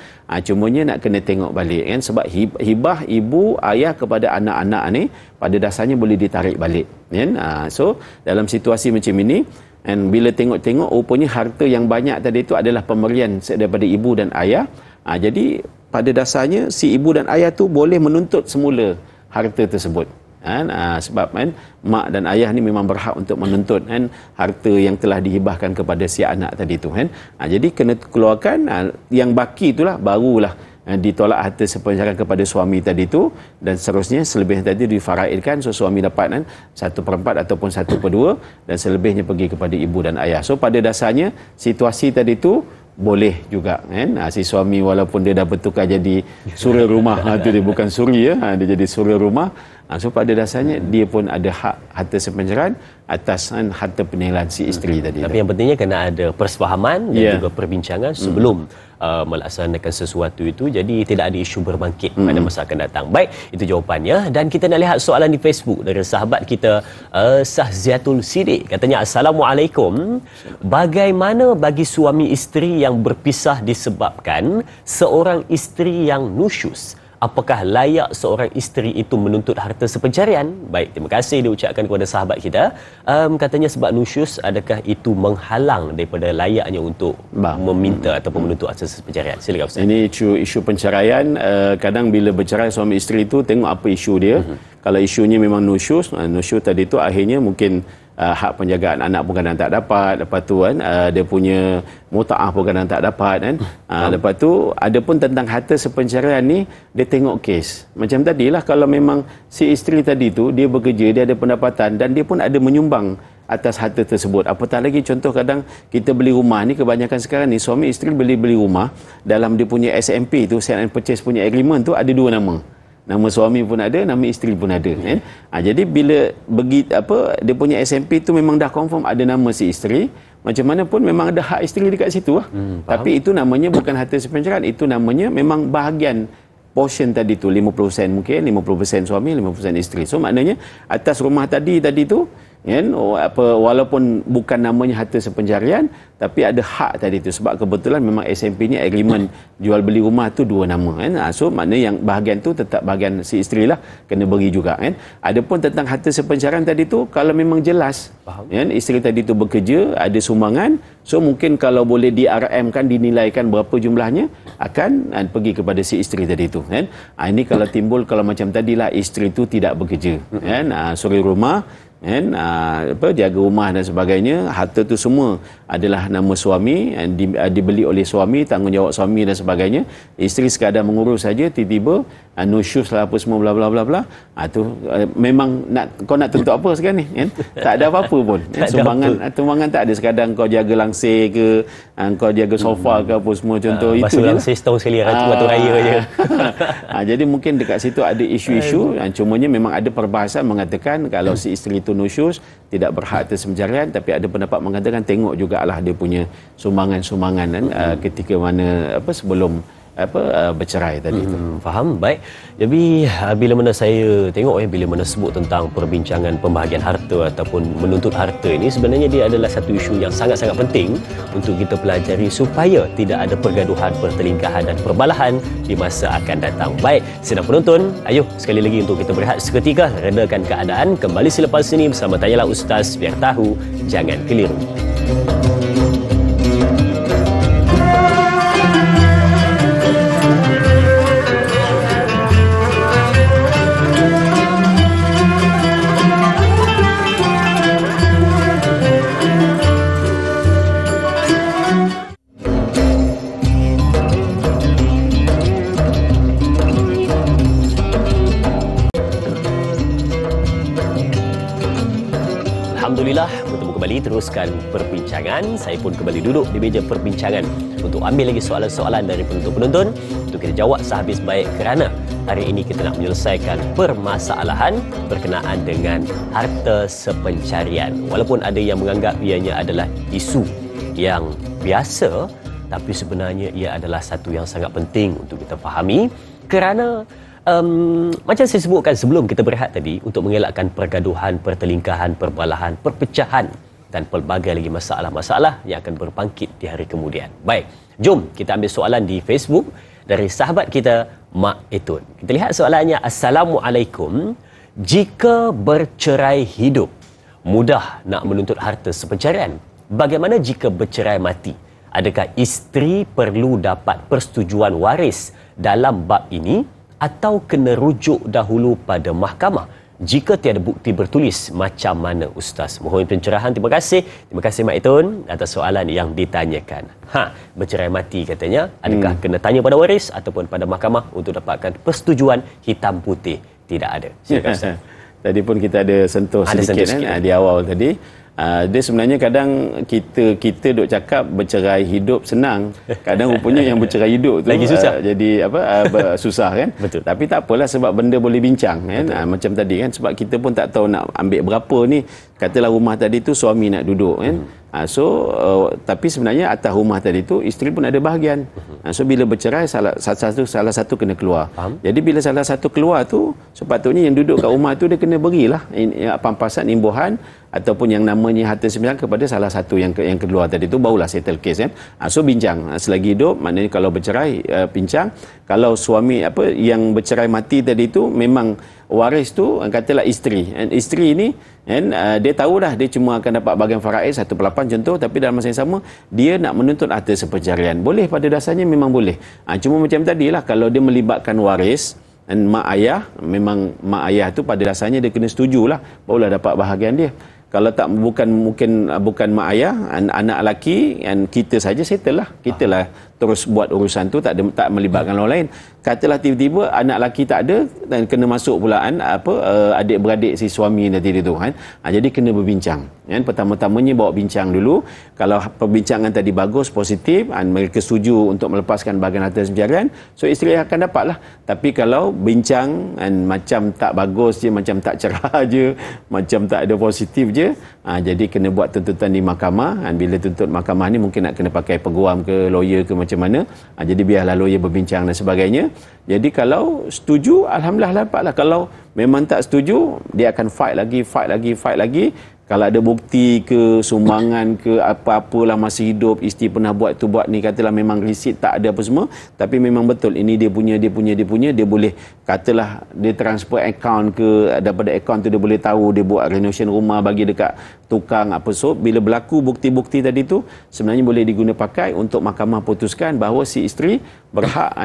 Cumanya nak kena tengok balik kan, sebab hibah ibu ayah kepada anak-anak ni pada dasarnya boleh ditarik balik kan. So dalam situasi macam ini, dan bila tengok-tengok rupanya harta yang banyak tadi itu adalah pemberian daripada ibu dan ayah. Jadi pada dasarnya si ibu dan ayah tu boleh menuntut semula harta tersebut kan. Sebab kan mak dan ayah ni memang berhak untuk menuntut kan harta yang telah dihibahkan kepada si anak tadi tu kan. Jadi kena keluarkan yang baki itulah, barulah ditolak harta sepencarian kepada suami tadi tu, dan seterusnya selebihnya tadi difaraidkan. So suami dapat kan 1/4 ataupun 1/2, dan selebihnya pergi kepada ibu dan ayah. So pada dasarnya situasi tadi tu boleh juga kan. Si suami walaupun dia dah bertukar jadi suri rumah, tu dia bukan suri dia jadi suri rumah. So pada dasarnya dia pun ada hak harta sepencarian atas harta peninggalan si isteri tadi. Tapi yang pentingnya kena ada persefahaman dan juga perbincangan sebelum melaksanakan sesuatu itu, jadi tidak ada isu berbangkit pada masa akan datang. Baik, itu jawapannya. Dan kita nak lihat soalan di Facebook dari sahabat kita Sahziatul Sidik. Katanya, Assalamualaikum, bagaimana bagi suami isteri yang berpisah disebabkan seorang isteri yang nusyus apakah layak seorang isteri itu menuntut harta sepencarian? Baik, terima kasih diucapkan kepada sahabat kita. Katanya sebab nusyus, adakah itu menghalang daripada layaknya untuk meminta ataupun menuntut harta sepencarian? Silakan Ustaz. Ini isu penceraian. Kadang bila bercerai suami isteri itu, tengok apa isu dia. Kalau isunya memang nusyus tadi tu akhirnya mungkin hak penjagaan anak pun kadang tak dapat, lepas tu kan dia punya mutaah pun kadang tak dapat kan. Lepas tu ada pun tentang harta sepencarian ni, dia tengok kes. Macam tadilah, kalau memang si isteri tadi tu dia bekerja, dia ada pendapatan dan dia pun ada menyumbang atas harta tersebut. Apatah lagi contoh, kadang kita beli rumah ni, kebanyakan sekarang ni suami isteri beli rumah, dalam dia punya SMP tu, sale and purchase punya agreement tu, ada 2 nama. Nama suami pun ada, nama isteri pun ada kan. Jadi bila dia punya SMP tu memang dah confirm ada nama si isteri, macam mana pun memang ada hak isteri dekat situ lah. Tapi itu namanya bukan harta sepencarian, itu namanya memang bahagian portion tadi tu, 50% mungkin 50% suami, 50% isteri. So maknanya atas rumah tadi tu kan, walaupun bukan namanya harta sepencarian, tapi ada hak tadi tu, sebab kebetulan memang SMP ni agreement jual beli rumah tu 2 nama kan. So maknanya yang bahagian tu tetap bahagian si isteri lah, kena beri juga kan. Adapun tentang harta sepencarian tadi tu, kalau memang jelas kan, isteri tadi tu bekerja, ada sumbangan, so mungkin kalau boleh di RM kan, dinilaikan berapa jumlahnya, akan pergi kepada si isteri tadi tu kan. Ini kalau timbul, kalau macam tadilah isteri tu tidak bekerja kan, suri rumah kan, jaga rumah dan sebagainya, harta tu semua adalah nama suami, dibeli oleh suami, tanggungjawab suami dan sebagainya. Isteri sekadar mengurus saja, tiba-tiba nusyus lah apa semua bla bla bla bla. Tu memang kau nak tuntut apa sekarang ni kan? Tak ada apa-apa pun. Sumbangan tak ada, sekadar kau jaga langsir ke, kau jaga sofa ke apa semua contoh itu je. Basuh langsir setahun sekali, waktu raya je. Jadi mungkin dekat situ ada isu-isu, cumanya memang ada perbahasan mengatakan kalau si isteri itu nusyus, tidak berhak atas pencarian, tapi ada pendapat mengatakan tengok jugalah dia punya sumbangan-sumbangan kan, ketika mana sebelum bercerai tadi itu. Faham, baik. Jadi bila mana saya tengok bila mana sebut tentang perbincangan pembahagian harta ataupun menuntut harta ini, sebenarnya dia adalah satu isu yang sangat-sangat penting untuk kita pelajari supaya tidak ada pergaduhan, pertelingkahan dan perbalahan di masa akan datang. Baik, sidang penonton, ayo sekali lagi untuk kita berehat seketika, redakan keadaan, kembali selepas ini bersama Tanyalah Ustaz, biar tahu jangan keliru. Alhamdulillah, bertemu kembali, teruskan perbincangan. Saya pun kembali duduk di meja perbincangan untuk ambil lagi soalan-soalan dari penonton-penonton untuk kita jawab sehabis baik, kerana hari ini kita nak menyelesaikan permasalahan berkenaan dengan harta sepencarian. Walaupun ada yang menganggap ianya adalah isu yang biasa, tapi sebenarnya ia adalah satu yang sangat penting untuk kita fahami, kerana macam saya sebutkan sebelum kita berehat tadi, untuk mengelakkan pergaduhan, pertelingkahan, perbalahan, perpecahan dan pelbagai lagi masalah-masalah yang akan berpangkit di hari kemudian. Baik, jom kita ambil soalan di Facebook dari sahabat kita Mak Etun. Kita lihat soalannya. Assalamualaikum. Jika bercerai hidup, mudah nak menuntut harta sepencarian. Bagaimana jika bercerai mati? Adakah isteri perlu dapat persetujuan waris dalam bab ini, atau kena rujuk dahulu pada mahkamah? Jika tiada bukti bertulis, macam mana Ustaz? Mohon pencerahan. Terima kasih Mak Itun atas soalan yang ditanyakan. Bercerai mati katanya, adakah kena tanya pada waris ataupun pada mahkamah untuk dapatkan persetujuan hitam putih? Tidak ada. Silakan Ustaz. Tadi pun kita ada sentuh sedikit kan, di awal tadi. Dia sebenarnya kadang kita duk cakap bercerai hidup senang, kadang rupanya yang bercerai hidup tu lagi susah. Jadi susah kan. Betul. Tapi tak apalah, sebab benda boleh bincang kan. Macam tadi kan, sebab kita pun tak tahu nak ambil berapa ni. Katalah rumah tadi tu suami nak duduk kan. Tapi sebenarnya atas rumah tadi tu isteri pun ada bahagian. So bila bercerai, salah satu kena keluar. Jadi bila salah satu keluar tu, sepatutnya yang duduk kat rumah tu dia kena berilah pampasan, imbuhan ataupun yang namanya harta sepencarian kepada salah satu yang kedua tadi tu, barulah settle case kan. So bincang selagi hidup, maknanya kalau bercerai bincang. Kalau suami yang bercerai mati tadi tu memang waris tu katalah isteri, dan isteri ini dia tahu dah dia cuma akan dapat bahagian faraid 1/8 contoh, tapi dalam masa yang sama dia nak menuntut harta sepencarian. Boleh, pada dasarnya memang boleh. Cuma macam tadilah, kalau dia melibatkan waris dan mak ayah, memang mak ayah tu pada dasarnya dia kena setujulah barulah dapat bahagian dia. Kalau tak, bukan mak ayah, anak lelaki, dan kita saja settle lah. Kita lah terus buat urusan tu, tak melibatkan orang lain. Katalah tiba-tiba anak lelaki tak ada dan kena masuk pulaan adik-beradik si suami nanti dia tu kan. Jadi kena berbincang. Kan, pertama-tamanya bawa bincang dulu. Kalau perbincangan tadi bagus, positif, mereka setuju untuk melepaskan bahagian harta sepencarian, so isteri akan dapat lah. Tapi kalau bincang macam tak bagus je, macam tak cerah je, macam tak ada positif je, jadi kena buat tuntutan di mahkamah. Bila tuntut mahkamah ni mungkin nak kena pakai peguam ke lawyer ke macam mana. Jadi biarlah lawyer berbincang dan sebagainya. Jadi kalau setuju, alhamdulillah dapatlah. Kalau memang tak setuju, dia akan fight lagi. Kalau ada bukti ke sumbangan ke apa-apalah masa hidup, isteri pernah buat tu buat ni, katalah memang receipt tak ada apa semua, tapi memang betul ini dia punya, dia boleh katalah dia transfer account ke, daripada account tu dia boleh tahu dia buat renovation rumah bagi dekat tukang apa. So bila berlaku bukti-bukti tadi tu, sebenarnya boleh diguna pakai untuk mahkamah putuskan bahawa si isteri berhak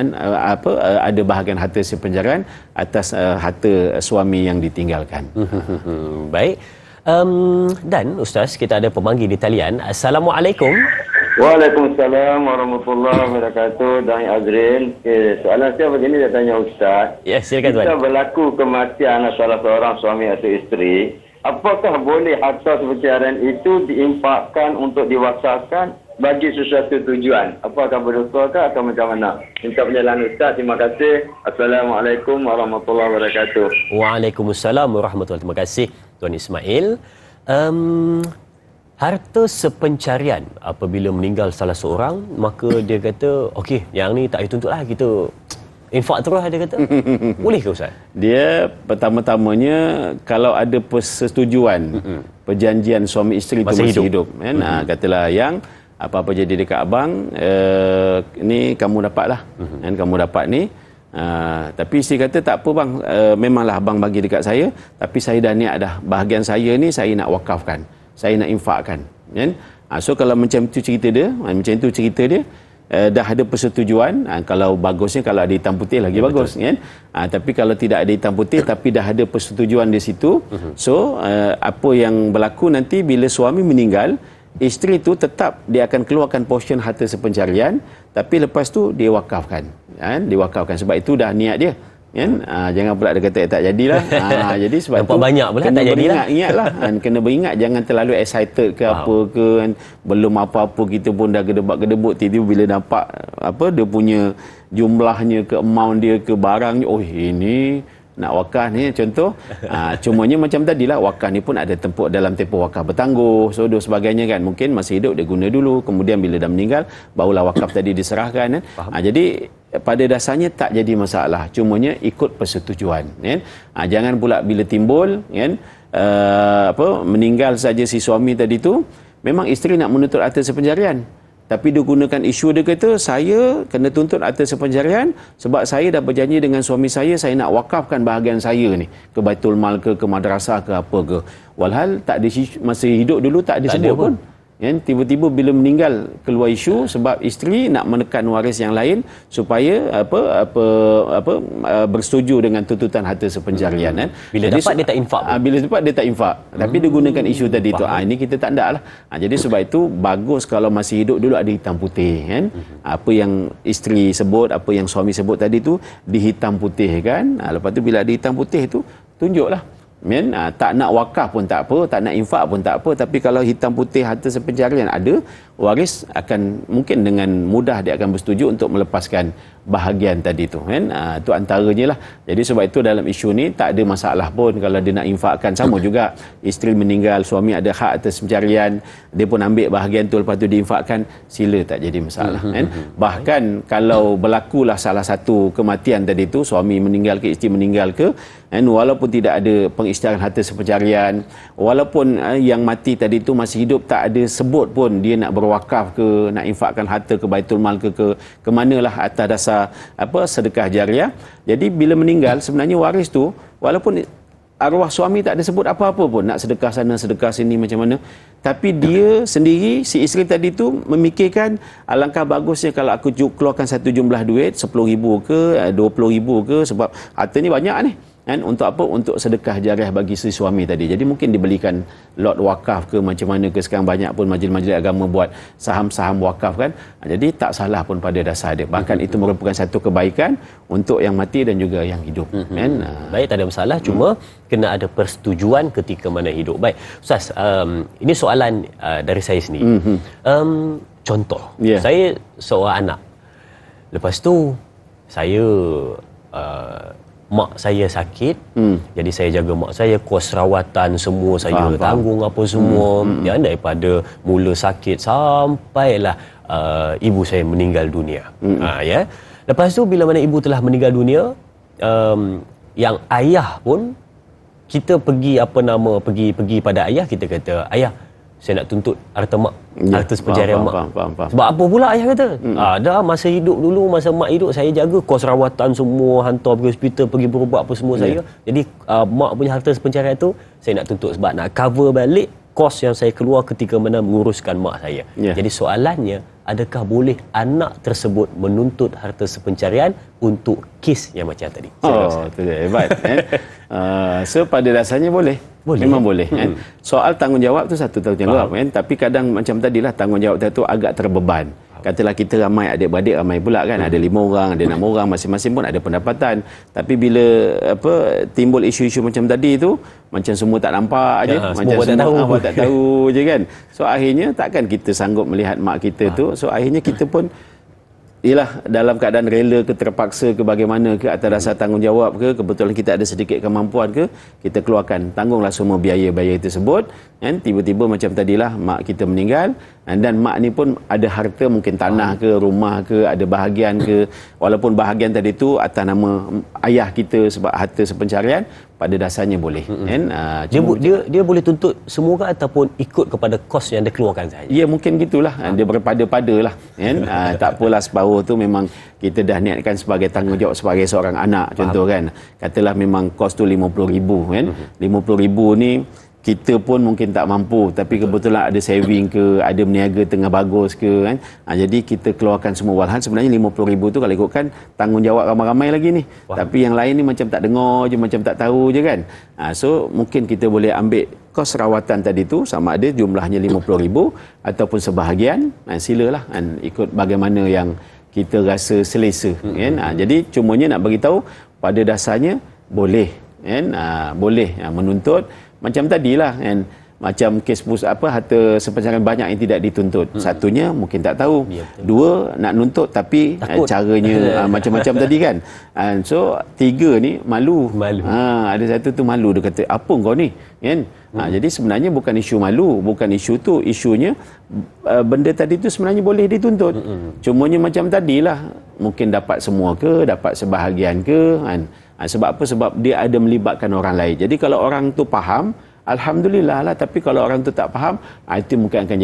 ada bahagian harta sepencarian atas harta suami yang ditinggalkan. Baik. Dan Ustaz, kita ada pemanggil di talian. Assalamualaikum. Waalaikumsalam warahmatullahi wabarakatuh. Dan Azrin, soalan saya begini, dia tanya Ustaz. Ya, silakan tuan. Jika berlaku kematian salah seorang suami atau isteri, apakah boleh harta sepencarian itu diinfakkan untuk diwakafkan bagi sesuatu tujuan? Apakah berdosa ke atau macam mana? Minta penjelasan Ustaz. Terima kasih. Assalamualaikum warahmatullahi wabarakatuh. Waalaikumsalam warahmatullahi wabarakatuh. Terima kasih Tuan Ismail. Harta sepencarian, apabila meninggal salah seorang, maka dia kata, okey, yang ni tak payah tuntut lah, kita infak terus, dia kata. Boleh ke Ustaz? Dia pertama-tamanya kalau ada persetujuan, perjanjian suami isteri itu masih hidup kan? Katalah yang apa-apa jadi dekat abang, ni kamu dapat lah, kan, kamu dapat ni. Tapi isteri kata tak apa bang, memanglah abang bagi dekat saya, tapi saya dah niat dah, bahagian saya ni saya nak wakafkan, saya nak infakkan, kan? So kalau macam tu cerita dia, dah ada persetujuan. Kalau bagusnya kalau ada hitam putih lagi bagus, kan? Tapi kalau tidak ada hitam putih tapi dah ada persetujuan di situ, so apa yang berlaku nanti bila suami meninggal, isteri tu tetap dia akan keluarkan portion harta sepencarian, tapi lepas tu dia wakafkan, kan? Diwakafkan, sebab itu dah niat dia, kan? Jangan pula dia kata tak jadilah. Jadi sebab nampak tu banyak pula kena tak jadilah. Ingatlah, kena beringat, jangan terlalu excited ke apa ke, kan? Belum apa-apa kita pun dah gedebak-gedebuk, tiba-tiba bila dapat dia punya jumlahnya ke, amount dia ke, barangnya, oh ini nak wakaf ni contoh. Cumanya macam tadilah, wakaf ni pun ada dalam tempoh wakaf bertangguh, so sebagainya, kan? Mungkin masih hidup dia guna dulu, kemudian bila dah meninggal barulah wakaf tadi diserahkan, kan? Jadi pada dasarnya tak jadi masalah, cumanya ikut persetujuan, kan? Jangan pula bila timbul, kan, meninggal saja si suami tadi tu, memang isteri nak menuntut harta sepencarian, tapi dia gunakan isu, dia kata saya kena tuntut harta sepencarian sebab saya dah berjanji dengan suami saya nak wakafkan bahagian saya ni ke Baitul Mal ke madrasah ke apa ke. Walhal tak ada, masa hidup dulu tak ada sebut pun. Kan? Tiba-tiba bila meninggal keluar isu sebab isteri nak menekan waris yang lain supaya bersetuju dengan tuntutan harta sepencarian, kan? Bila jadi, dapat dia tak infak. Bila dapat dia tak infak, tapi dia gunakan isu tadi tu. Ini kita tak nak lah. Jadi sebab itu bagus kalau masih hidup dulu ada hitam putih, kan? Apa yang isteri sebut, apa yang suami sebut tadi tu dihitam putih, kan? Lepas tu bila ada hitam putih tu tunjuklah. Tak nak wakaf pun tak apa, tak nak infak pun tak apa, tapi kalau hitam putih harta sepencarian ada, waris akan mungkin dengan mudah dia akan bersetuju untuk melepaskan bahagian tadi tu, kan? Itu antaranya lah. Jadi sebab itu dalam isu ni tak ada masalah pun kalau dia nak infakkan. Sama juga isteri meninggal, suami ada hak atas pencarian, dia pun ambil bahagian tu lepas tu diinfakkan, sila, tak jadi masalah, kan? Bahkan kalau berlakulah salah satu kematian tadi tu, suami meninggal ke isteri meninggal ke, walaupun tidak ada pengisytiharan harta sepencarian, walaupun yang mati tadi tu masih hidup tak ada sebut pun dia nak berwakaf ke, nak infakkan harta ke Baitul Mal ke manalah atas dasar sedekah jariah. Jadi bila meninggal sebenarnya waris tu walaupun arwah suami tak ada sebut apa-apa pun, nak sedekah sana sedekah sini macam mana, tapi dia sendiri, si isteri tadi tu memikirkan alangkah bagusnya kalau aku keluarkan satu jumlah duit 10,000 ke 20,000 ke, sebab harta ni banyak ni kan, untuk apa? Untuk sedekah jariah bagi si suami tadi. Jadi mungkin dibelikan lot wakaf ke macam mana ke, sekarang banyak pun majlis-majlis agama buat saham-saham wakaf kan. Jadi tak salah pun pada dasar dia. Bahkan itu merupakan satu kebaikan untuk yang mati dan juga yang hidup kan. Baik, tak ada masalah, cuma kena ada persetujuan ketika mana hidup. Baik Ustaz, ini soalan dari saya sendiri. Contoh, saya seorang anak, lepas tu saya mak saya sakit, jadi saya jaga mak saya, kos rawatan semua saya tanggung apa semua, ya, daripada mula sakit sampailah ibu saya meninggal dunia. Ya, lepas tu bila mana ibu telah meninggal dunia, yang ayah pun kita pergi pergi pada ayah, kita kata ayah, saya nak tuntut harta mak, harta sepencarian mak. Sebab apa pula ayah kata? Dah masa hidup dulu, masa mak hidup, saya jaga kos rawatan semua, hantar pergi hospital, pergi berubat apa semua saya. Jadi mak punya harta sepencarian tu saya nak tuntut sebab nak cover balik kos yang saya keluar ketika mana menguruskan mak saya. Jadi soalannya, adakah boleh anak tersebut menuntut harta sepencarian untuk kes yang macam tadi? Itu dia, hebat kan. So pada dasarnya boleh. Memang boleh kan. Soal tanggungjawab tu satu tanggungjawab kan, tapi kadang macam tadilah tanggungjawab tu agak terbeban. Katalah kita ramai adik-beradik, ramai pula kan, ada 5 orang, ada 6 orang, masing-masing pun ada pendapatan. Tapi bila timbul isu-isu macam tadi tu, macam semua tak nampak aje, macam semua tak tahu je kan. So akhirnya takkan kita sanggup melihat mak kita tu. So akhirnya kita pun dalam keadaan rela ke, terpaksa ke, bagaimana ke, atas dasar tanggungjawab ke, kebetulan kita ada sedikit kemampuan ke, kita keluarkan, tanggunglah semua biaya-biaya tersebut kan. Tiba-tiba macam tadilah mak kita meninggal, dan mak ni pun ada harta, mungkin tanah ke, rumah ke, ada bahagian ke, walaupun bahagian tadi tu atas nama ayah kita sebab harta sepencarian, pada dasarnya boleh kan. Dia boleh tuntut semua ke ataupun ikut kepada kos yang dia keluarkan saja? Ya, mungkin gitulah. Dia berpada-padalah kan. Tak apalah, separuh tu memang kita dah niatkan sebagai tanggungjawab sebagai seorang anak. Contoh kan, katalah memang kos tu 50,000 kan. 50,000 ni kita pun mungkin tak mampu, tapi kebetulan ada saving ke, ada berniaga tengah bagus ke kan. Jadi kita keluarkan semua. Walhan sebenarnya 50,000 tu kalau ikutkan tanggungjawab ramai-ramai lagi ni. Tapi yang lain ni macam tak dengar je, macam tak tahu je kan. So mungkin kita boleh ambil kos rawatan tadi tu, sama ada jumlahnya 50,000 ataupun sebahagian. Silalah kan, ikut bagaimana yang kita rasa selesa kan. Jadi cumanya nak bagi tahu pada dasarnya boleh kan, boleh menuntut. Macam tadilah kan, macam kes harta sepencarian banyak yang tidak dituntut. Satunya mungkin tak tahu, dua nak nuntut tapi caranya macam-macam tadi kan. So 3 ni malu. Ada satu tu malu, dia kata apa kau ni kan. Jadi sebenarnya bukan isu malu, bukan isu tu, isunya benda tadi tu sebenarnya boleh dituntut. Cumanya macam tadilah, mungkin dapat semua ke, dapat sebahagian ke kan. Sebab apa? Sebab dia ada melibatkan orang lain. Jadi kalau orang tu faham, alhamdulillah lah. Tapi kalau orang tu tak faham, itu mungkin akan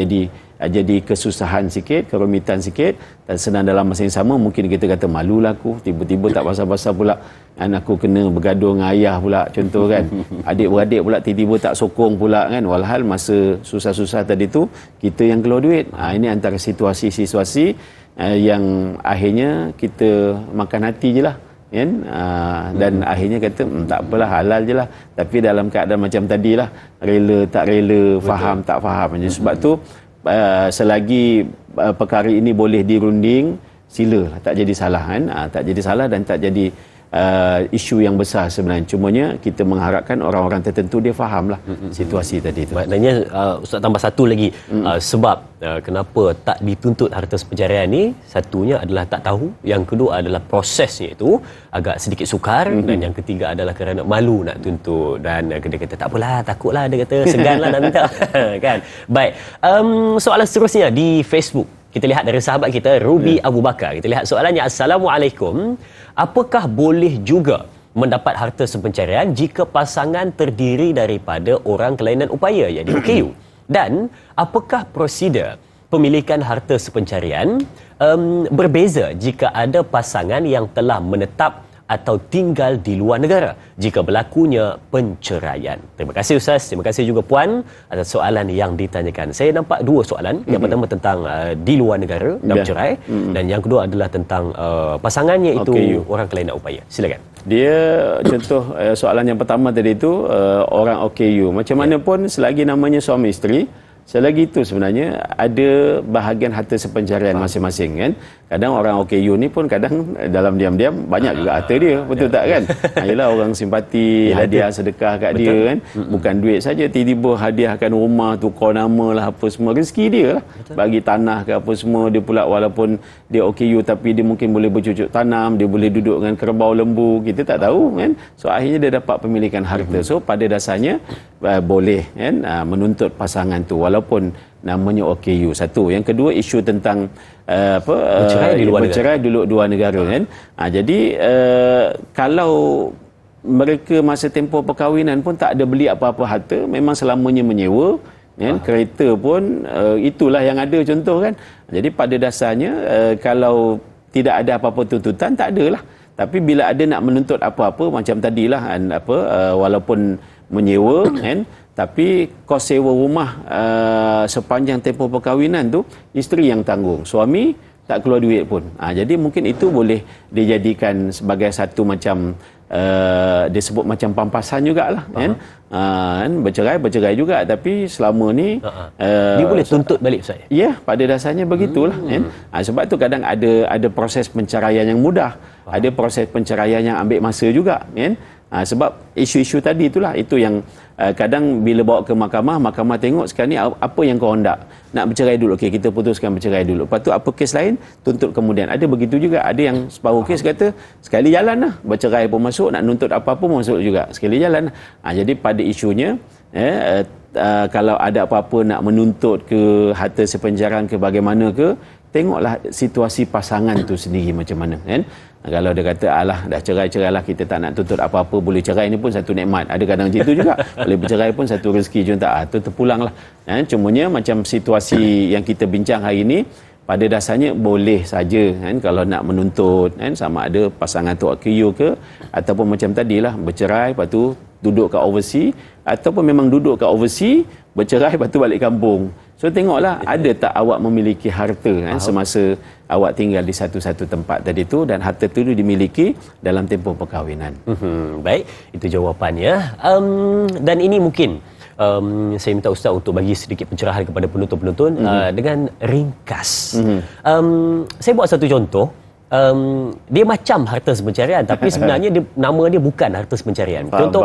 jadi kesusahan sikit, kerumitan sikit. Dan senang dalam masa yang sama, mungkin kita kata malulah aku, tiba-tiba tak pasal-pasal pula aku kena bergaduh dengan ayah pula, contoh kan. Adik-beradik pula tiba-tiba tak sokong pula kan. Walhal masa susah-susah tadi tu kita yang keluar duit. Ini antara situasi-situasi yang akhirnya kita makan hati je lah kan. Dan akhirnya kata tak apalah, halal je lah. Tapi dalam keadaan macam tadilah, rela tak rela, faham tak faham. Sebab tu selagi perkara ini boleh dirunding, sila, tak jadi salah kan. Tak jadi salah dan tak jadi isu yang besar sebenarnya. Cumanya kita mengharapkan orang-orang tertentu dia fahamlah situasi tadi tu. Maknanya Ustaz tambah satu lagi, sebab kenapa tak dituntut harta sepencarian ni, satunya adalah tak tahu, yang kedua adalah prosesnya itu agak sedikit sukar, dan yang ketiga adalah kerana malu nak tuntut, dan dia kata tak apalah, takutlah, dia kata seganlah nak minta kan. Baik, soalan seterusnya di Facebook kita lihat dari sahabat kita Ruby Abu Bakar. Kita lihat soalannya, Assalamualaikum, apakah boleh juga mendapat harta sepencarian jika pasangan terdiri daripada orang kelainan upaya, iaitu OKU. Dan apakah prosedur pemilikan harta sepencarian berbeza jika ada pasangan yang telah menetap atau tinggal di luar negara jika berlakunya penceraian? Terima kasih Ustaz, terima kasih juga Puan atas soalan yang ditanyakan. Saya nampak dua soalan. Yang pertama tentang di luar negara dan bercerai, dan yang kedua adalah tentang pasangannya itu orang kelainan upaya. Silakan. Dia contoh soalan yang pertama tadi itu orang OKU. Macam mana pun selagi namanya suami isteri, selagi itu sebenarnya ada bahagian harta sepencarian masing-masing kan. Kadang orang OKU ni pun kadang dalam diam-diam banyak juga harta dia, betul tak kan? Yalah, orang simpati, hadiah sedekah kat dia kan. Bukan duit saja, tiba-tiba hadiahkan rumah, tukar nama lah, apa semua, rezeki dia lah. Bagi tanah ke apa semua, dia pula walaupun dia OKU tapi dia mungkin boleh bercucuk tanam, dia boleh duduk dengan kerbau lembu, kita tak tahu kan. So akhirnya dia dapat pemilikan harta. So pada dasarnya boleh kan menuntut pasangan tu walaupun namanya OKU. Satu. Yang kedua, isu tentang bercerai di luar negara kan. Jadi kalau mereka masa tempoh perkahwinan pun tak ada beli apa-apa harta, memang selamanya menyewa kan. Kereta pun itulah yang ada contoh kan. Jadi pada dasarnya kalau tidak ada apa-apa tuntutan, tak adalah. Tapi bila ada nak menuntut apa-apa macam tadilah walaupun menyewa kan, tapi kos sewa rumah sepanjang tempoh perkahwinan tu isteri yang tanggung, suami tak keluar duit pun. Jadi mungkin itu boleh dijadikan sebagai satu macam dia sebut macam pampasan jugalah kan. Bercerai juga, tapi selama ni dia boleh tuntut balik Ustaz. Ya, pada dasarnya begitulah kan. Sebab tu kadang ada proses penceraian yang mudah, ada proses penceraian yang ambil masa juga kan. Sebab isu-isu tadi itulah, itu yang kadang bila bawa ke mahkamah tengok sekarang ni apa yang kau nak bercerai dulu, okey kita putuskan bercerai dulu, lepas tu apa kes lain tuntut kemudian. Ada begitu juga, ada yang separuh kes kata sekali jalan lah, bercerai pun masuk, nak nuntut apa-apa pun masuk juga, sekali jalan. Jadi pada isunya kalau ada apa-apa nak menuntut ke harta sepencarian ke bagaimana ke, tengoklah situasi pasangan tu sendiri macam mana kan. Kalau dia kata alah dah cerai lah, kita tak nak tuntut apa-apa, boleh cerai ni pun satu nikmat, ada kadang macam tu juga. Boleh bercerai pun satu rezeki, contoh tu terpulang lah. Cumanya macam situasi yang kita bincang hari ni, pada dasarnya boleh saja kan kalau nak menuntut kan, sama ada pasangan tu OKU ke ataupun macam tadilah bercerai lepas tu duduk kat overseas, ataupun memang duduk kat overseas, bercerai lepas tu balik kampung. So tengoklah ada tak awak memiliki harta kan semasa awak tinggal di satu-satu tempat tadi tu, dan harta tu dimiliki dalam tempoh perkahwinan. Baik, itu jawapannya. Dan ini mungkin saya minta Ustaz untuk bagi sedikit pencerahan kepada penonton-penonton dengan ringkas. Saya buat satu contoh. Dia macam harta sepencarian tapi sebenarnya nama dia bukan harta sepencarian. Contoh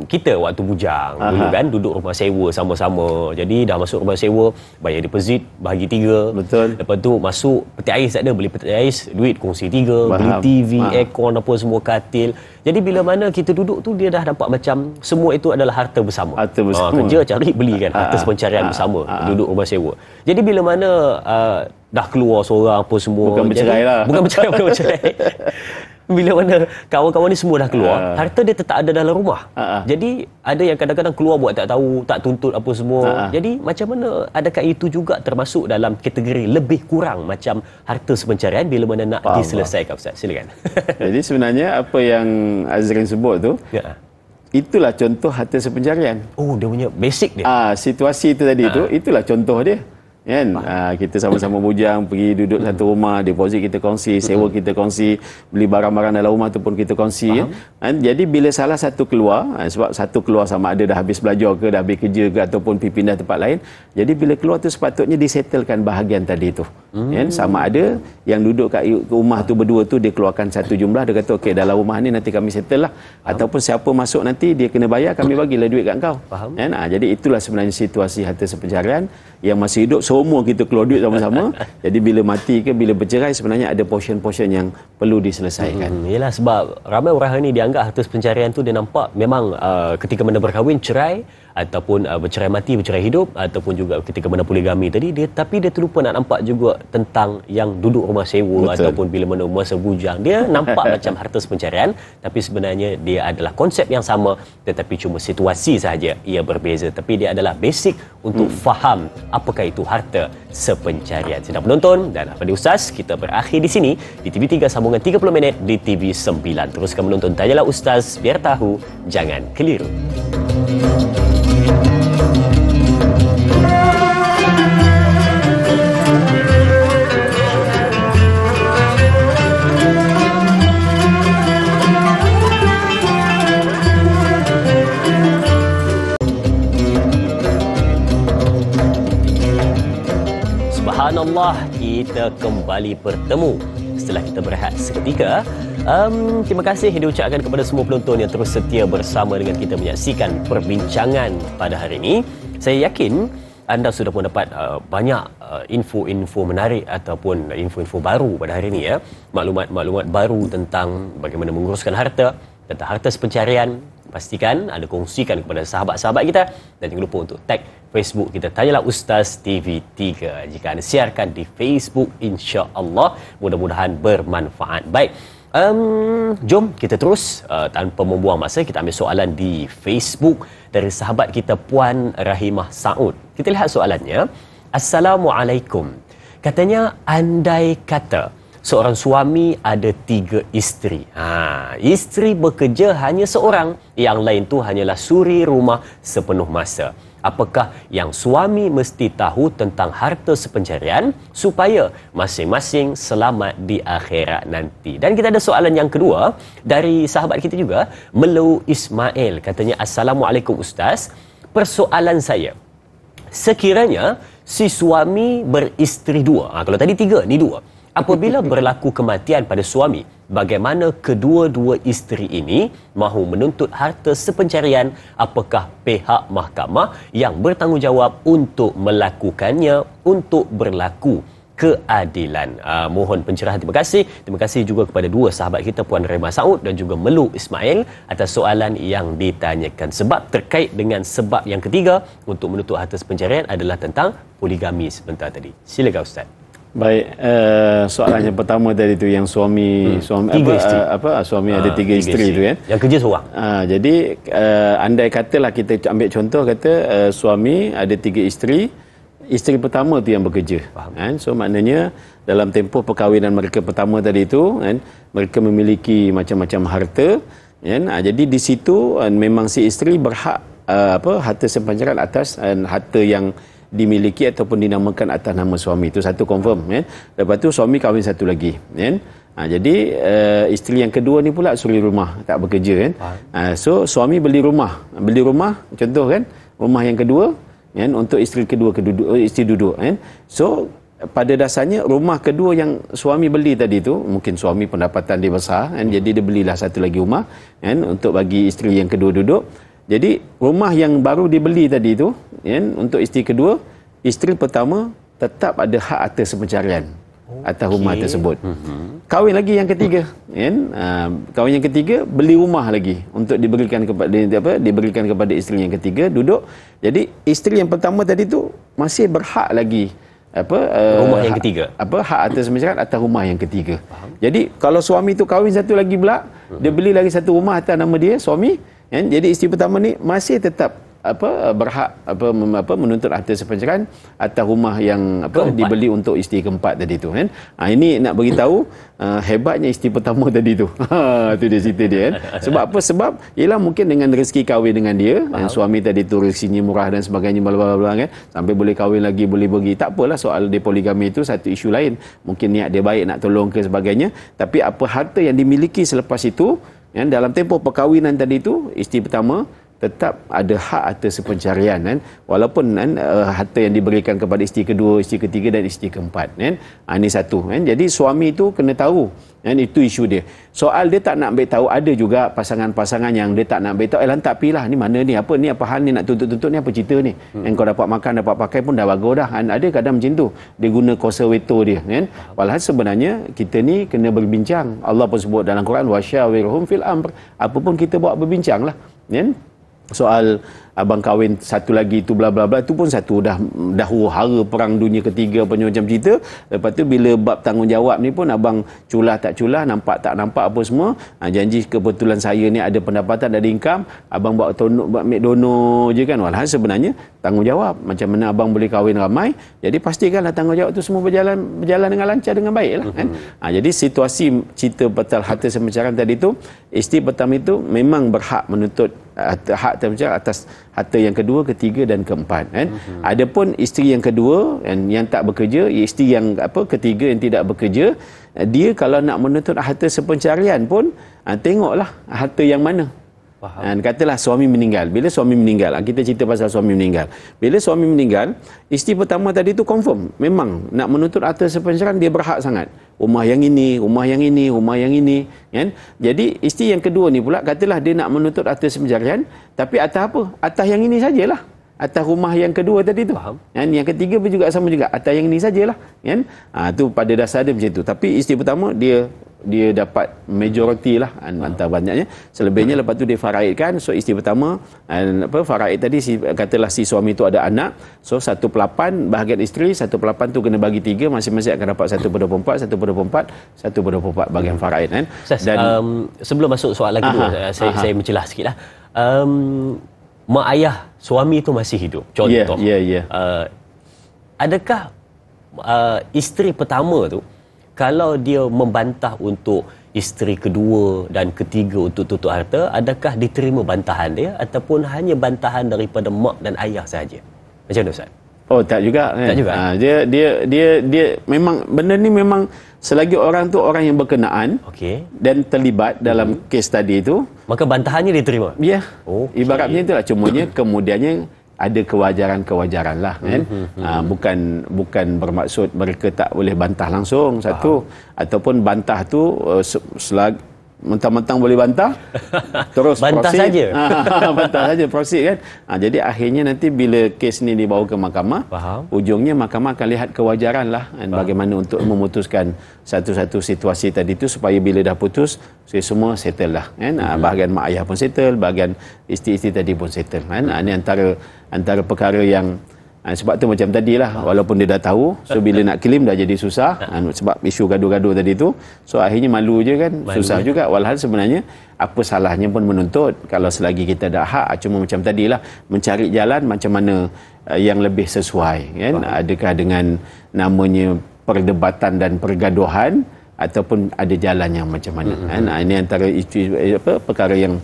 kita waktu bujang dulu kan duduk rumah sewa sama-sama. Jadi dah masuk rumah sewa, bayar deposit bahagi 3. Betul. Lepas tu masuk peti ais tak ada, beli peti ais, duit kongsi 3, beli TV, aircon apa semua, katil. Jadi bila mana kita duduk tu dia dah nampak macam semua itu adalah harta bersama. Harta bersama. Kerja cari beli kan harta sepencarian bersama, duduk rumah sewa. Jadi bila mana dah keluar seorang apa semua, bukan bercerai lah. Bukan bercerai. Bila mana kawan-kawan ni semua dah keluar, harta dia tetap ada dalam rumah. Jadi ada yang kadang-kadang keluar buat tak tahu, tak tuntut apa semua. Jadi macam mana, adakah itu juga termasuk dalam kategori lebih kurang macam harta sepencarian bila mana nak diselesaikan Ustaz? Silakan. Jadi sebenarnya apa yang Azrin sebut tu, itulah contoh harta sepencarian. Oh, dia punya basic dia. Situasi itu tadi tu, itulah contoh dia. Kan? Kita sama-sama bujang pergi duduk satu rumah, deposit kita kongsi, sewa kita kongsi, beli barang-barang dalam rumah tu pun kita kongsi kan? Jadi bila salah satu keluar, sebab satu keluar sama ada dah habis belajar ke, dah habis kerja ke, ataupun pindah tempat lain, jadi bila keluar tu sepatutnya disettlekan bahagian tadi tu kan? Sama ada yang duduk kat rumah tu berdua tu dia keluarkan satu jumlah, dia kata okey dalam rumah ni nanti kami settle lah, ataupun siapa masuk nanti dia kena bayar, kami bagilah duit kat kau kan? Jadi itulah sebenarnya situasi harta sepencarian yang masih hidup semua kita keluar duit sama-sama. Jadi bila mati ke, bila bercerai, sebenarnya ada portion-portion yang perlu diselesaikan. Yalah, sebab ramai orang hari ni dianggap harta sepencarian tu dia nampak memang ketika mana berkahwin cerai, ataupun bercerai mati, bercerai hidup, ataupun juga ketika mana poligami tadi, tapi dia terlupa nak nampak juga tentang yang duduk rumah sewa. Betul. Ataupun bila mana masa bujang, dia nampak macam harta sepencarian, tapi sebenarnya dia adalah konsep yang sama, tetapi cuma situasi sahaja ia berbeza. Tapi dia adalah basic untuk faham apakah itu harta sepencarian. Sedang penonton dan Ahmadi Ustaz, kita berakhir di sini di TV3 sambungan 30 minit di TV9. Teruskan menonton Tanyalah Ustaz, biar tahu, jangan keliru. Subhanallah, kita kembali bertemu setelah kita berehat seketika. Terima kasih diucapkan kepada semua penonton yang terus setia bersama dengan kita menyaksikan perbincangan pada hari ini. Saya yakin anda sudah pun dapat banyak info-info menarik ataupun info-info baru pada hari ini, ya. Maklumat-maklumat baru tentang bagaimana menguruskan harta, tentang harta sepencarian. Pastikan anda kongsikan kepada sahabat-sahabat kita, dan jangan lupa untuk tag Facebook kita Tanyalah Ustaz TV3. Jika anda siarkan di Facebook, insya-Allah mudah-mudahan bermanfaat. Baik, jom kita terus tanpa membuang masa, kita ambil soalan di Facebook dari sahabat kita Puan Rahimah Saud. Kita lihat soalannya. Assalamualaikum. Katanya, andai kata seorang suami ada 3 isteri. Isteri bekerja hanya seorang, yang lain tu hanyalah suri rumah sepenuh masa. Apakah yang suami mesti tahu tentang harta sepencarian supaya masing-masing selamat di akhirat nanti? Dan kita ada soalan yang kedua dari sahabat kita juga, Melu Ismail. Katanya, Assalamualaikum Ustaz. Persoalan saya, sekiranya si suami beristeri 2. Kalau tadi 3, ni 2. Apabila berlaku kematian pada suami, bagaimana kedua-dua isteri ini mahu menuntut harta sepencarian? Apakah pihak mahkamah yang bertanggungjawab untuk melakukannya untuk berlaku keadilan? Mohon pencerahan. Terima kasih. Terima kasih juga kepada dua sahabat kita, Puan Rahimah Saud dan juga Melu Ismail, atas soalan yang ditanyakan. Sebab terkait dengan sebab yang ketiga untuk menuntut harta sepencarian adalah tentang poligami sebentar tadi. Silakan Ustaz. Baik, soalan yang pertama tadi tu yang suami ada 3 isteri tu kan. Yang kerja seorang. Jadi andai katalah kita ambil contoh, kata suami ada 3 isteri, isteri pertama tu yang bekerja. Kan? So maknanya dalam tempoh perkahwinan mereka pertama tadi tu kan, mereka memiliki macam-macam harta kan. Jadi di situ memang si isteri berhak harta sepanjang atas harta yang dimiliki ataupun dinamakan atas nama suami. Itu satu confirm kan. Lepas tu suami kahwin satu lagi kan. Jadi isteri yang kedua ni pula suri rumah, tak bekerja kan. So suami beli rumah contoh kan, rumah yang kedua kan, untuk isteri kedua isteri duduk kan. So pada dasarnya rumah kedua yang suami beli tadi tu, mungkin suami pendapatan dia besar kan, jadi dia belilah satu lagi rumah kan untuk bagi isteri yang kedua duduk. Jadi rumah yang baru dibeli tadi tu kan, untuk isteri kedua, isteri pertama tetap ada hak atas sepencarian atas rumah tersebut. Kahwin lagi yang ketiga kan, kahwin yang ketiga beli rumah lagi untuk diberikan kepada isteri yang ketiga duduk. Jadi isteri yang pertama tadi tu masih berhak lagi rumah yang ketiga, hak atas sepencarian atas rumah yang ketiga. Jadi kalau suami tu kahwin satu lagi pula, dia beli lagi satu rumah atas nama dia suami kan? Jadi isteri pertama ni masih tetap berhak menuntut harta sepencarian atas rumah yang dibeli untuk isteri keempat tadi tu kan. Ini nak beritahu hebatnya isteri pertama tadi tu. Tu dia cerita dia kan. Sebab apa? Sebab ialah mungkin dengan rezeki kahwin dengan dia, suami tadi tu rezekinya murah dan sebagainya bla bla kan, sampai boleh kahwin lagi, boleh pergi. Tak apalah, soal dia poligami itu satu isu lain. Mungkin niat dia baik nak tolong ke sebagainya, tapi apa harta yang dimiliki selepas itu kan, dalam tempoh perkahwinan tadi tu, isteri pertama tetap ada hak atas sepencarian kan, walaupun kan, harta yang diberikan kepada isteri kedua, isteri ketiga dan isteri keempat kan. Ini satu kan. Jadi suami itu kena tahu kan, itu isu dia. Soal dia tak nak ambil tahu, ada juga pasangan-pasangan yang dia tak nak ambil tahu, lantak pilah ni mana ni, apa hal ni, nak tuntut-tuntut ni, apa cerita ni kan, kau dapat makan dapat pakai pun dah bagus dah kan. Ada kadang macam tu, dia guna kuasa veto dia kan. Walhal sebenarnya kita ni kena berbincang. Allah pun sebut dalam Quran, wasyawirhum fil amr, apa pun kita buat berbincang lah kan. Soal abang kahwin satu lagi tu bla bla bla, tu pun satu dah huru-hara perang dunia ketiga macam cerita. Lepas tu bila bab tanggungjawab ni pun abang culah tak culah, nampak tak nampak apa semua, janji kebetulan saya ni ada pendapatan, ada income, abang buat ambil donor je kan. Walhasil sebenarnya tanggungjawab macam mana abang boleh kahwin ramai, jadi pastikanlah tanggungjawab tu semua berjalan dengan lancar, dengan baik lah kan. Jadi situasi cerita pasal harta semencaran tadi tu, isteri pertama itu memang berhak menuntut hak semencaran atas harta yang kedua, ketiga dan keempat kan. Adapun isteri yang kedua yang tak bekerja, isteri yang ketiga yang tidak bekerja, dia kalau nak menuntut harta sepencarian pun tengoklah harta yang mana. Katalah suami meninggal. Bila suami meninggal, kita cerita pasal suami meninggal. Bila suami meninggal, isteri pertama tadi tu confirm memang nak menuntut harta sepencarian, dia berhak sangat. Rumah yang ini, rumah yang ini, rumah yang ini kan. Jadi isteri yang kedua ni pula katalah dia nak menuntut harta sepencarian, tapi atas apa? Atas yang ini sajalah. Atas rumah yang kedua tadi tu. Kan? Yang ketiga pun juga sama juga. Atas yang ini sajalah kan. Tu pada dasar dia macam tu. Tapi isteri pertama dia dapat majoriti lah antara banyaknya. Selebihnya lepas tu dia faraidkan. So isteri pertama faraid tadi katalah si suami tu ada anak, so 1/8 bahagian isteri, 1/8 tu kena bagi 3, masing-masing akan dapat 1/4, 1/4, 1/4 bahagian faraid kan. Dan sebelum masuk soalan kedua, saya mencelah sikitlah. Mak ayah suami tu masih hidup, contoh. Adakah isteri pertama tu kalau dia membantah untuk isteri kedua dan ketiga untuk tuntut harta, adakah diterima bantahan dia ataupun hanya bantahan daripada mak dan ayah saja? Macam mana Ustaz? Oh, tak juga kan. Tak juga. Dia memang benda ni memang selagi orang tu orang yang berkenaan dan terlibat dalam kes tadi tu, maka bantahannya diterima. Ya. Ibaratnya itulah, cumanya kemudiannya ada kewajaran lah kan. Bukan bermaksud mereka tak boleh bantah langsung satu, ataupun bantah tu selagi mentang-mentang boleh bantah terus bantah saja. Bantah saja proceed kan. Jadi akhirnya nanti bila kes ni dibawa ke mahkamah, ujungnya mahkamah akan lihat kewajaran lah kan, bagaimana untuk memutuskan satu-satu situasi tadi tu supaya bila dah putus semua settle lah kan. Bahagian mak ayah pun settle, bahagian isteri-isteri tadi pun settle kan. Ini antara perkara yang sebab tu macam tadilah, walaupun dia dah tahu, so bila nak claim dah jadi susah sebab isu gaduh-gaduh tadi tu, so akhirnya malu je kan. Susah juga. Walhal sebenarnya apa salahnya pun menuntut kalau selagi kita ada hak. Cuma macam tadilah, mencari jalan macam mana yang lebih sesuai kan. Adakah dengan namanya perdebatan dan pergaduhan ataupun ada jalan yang macam mana kan. Ini antara isu perkara yang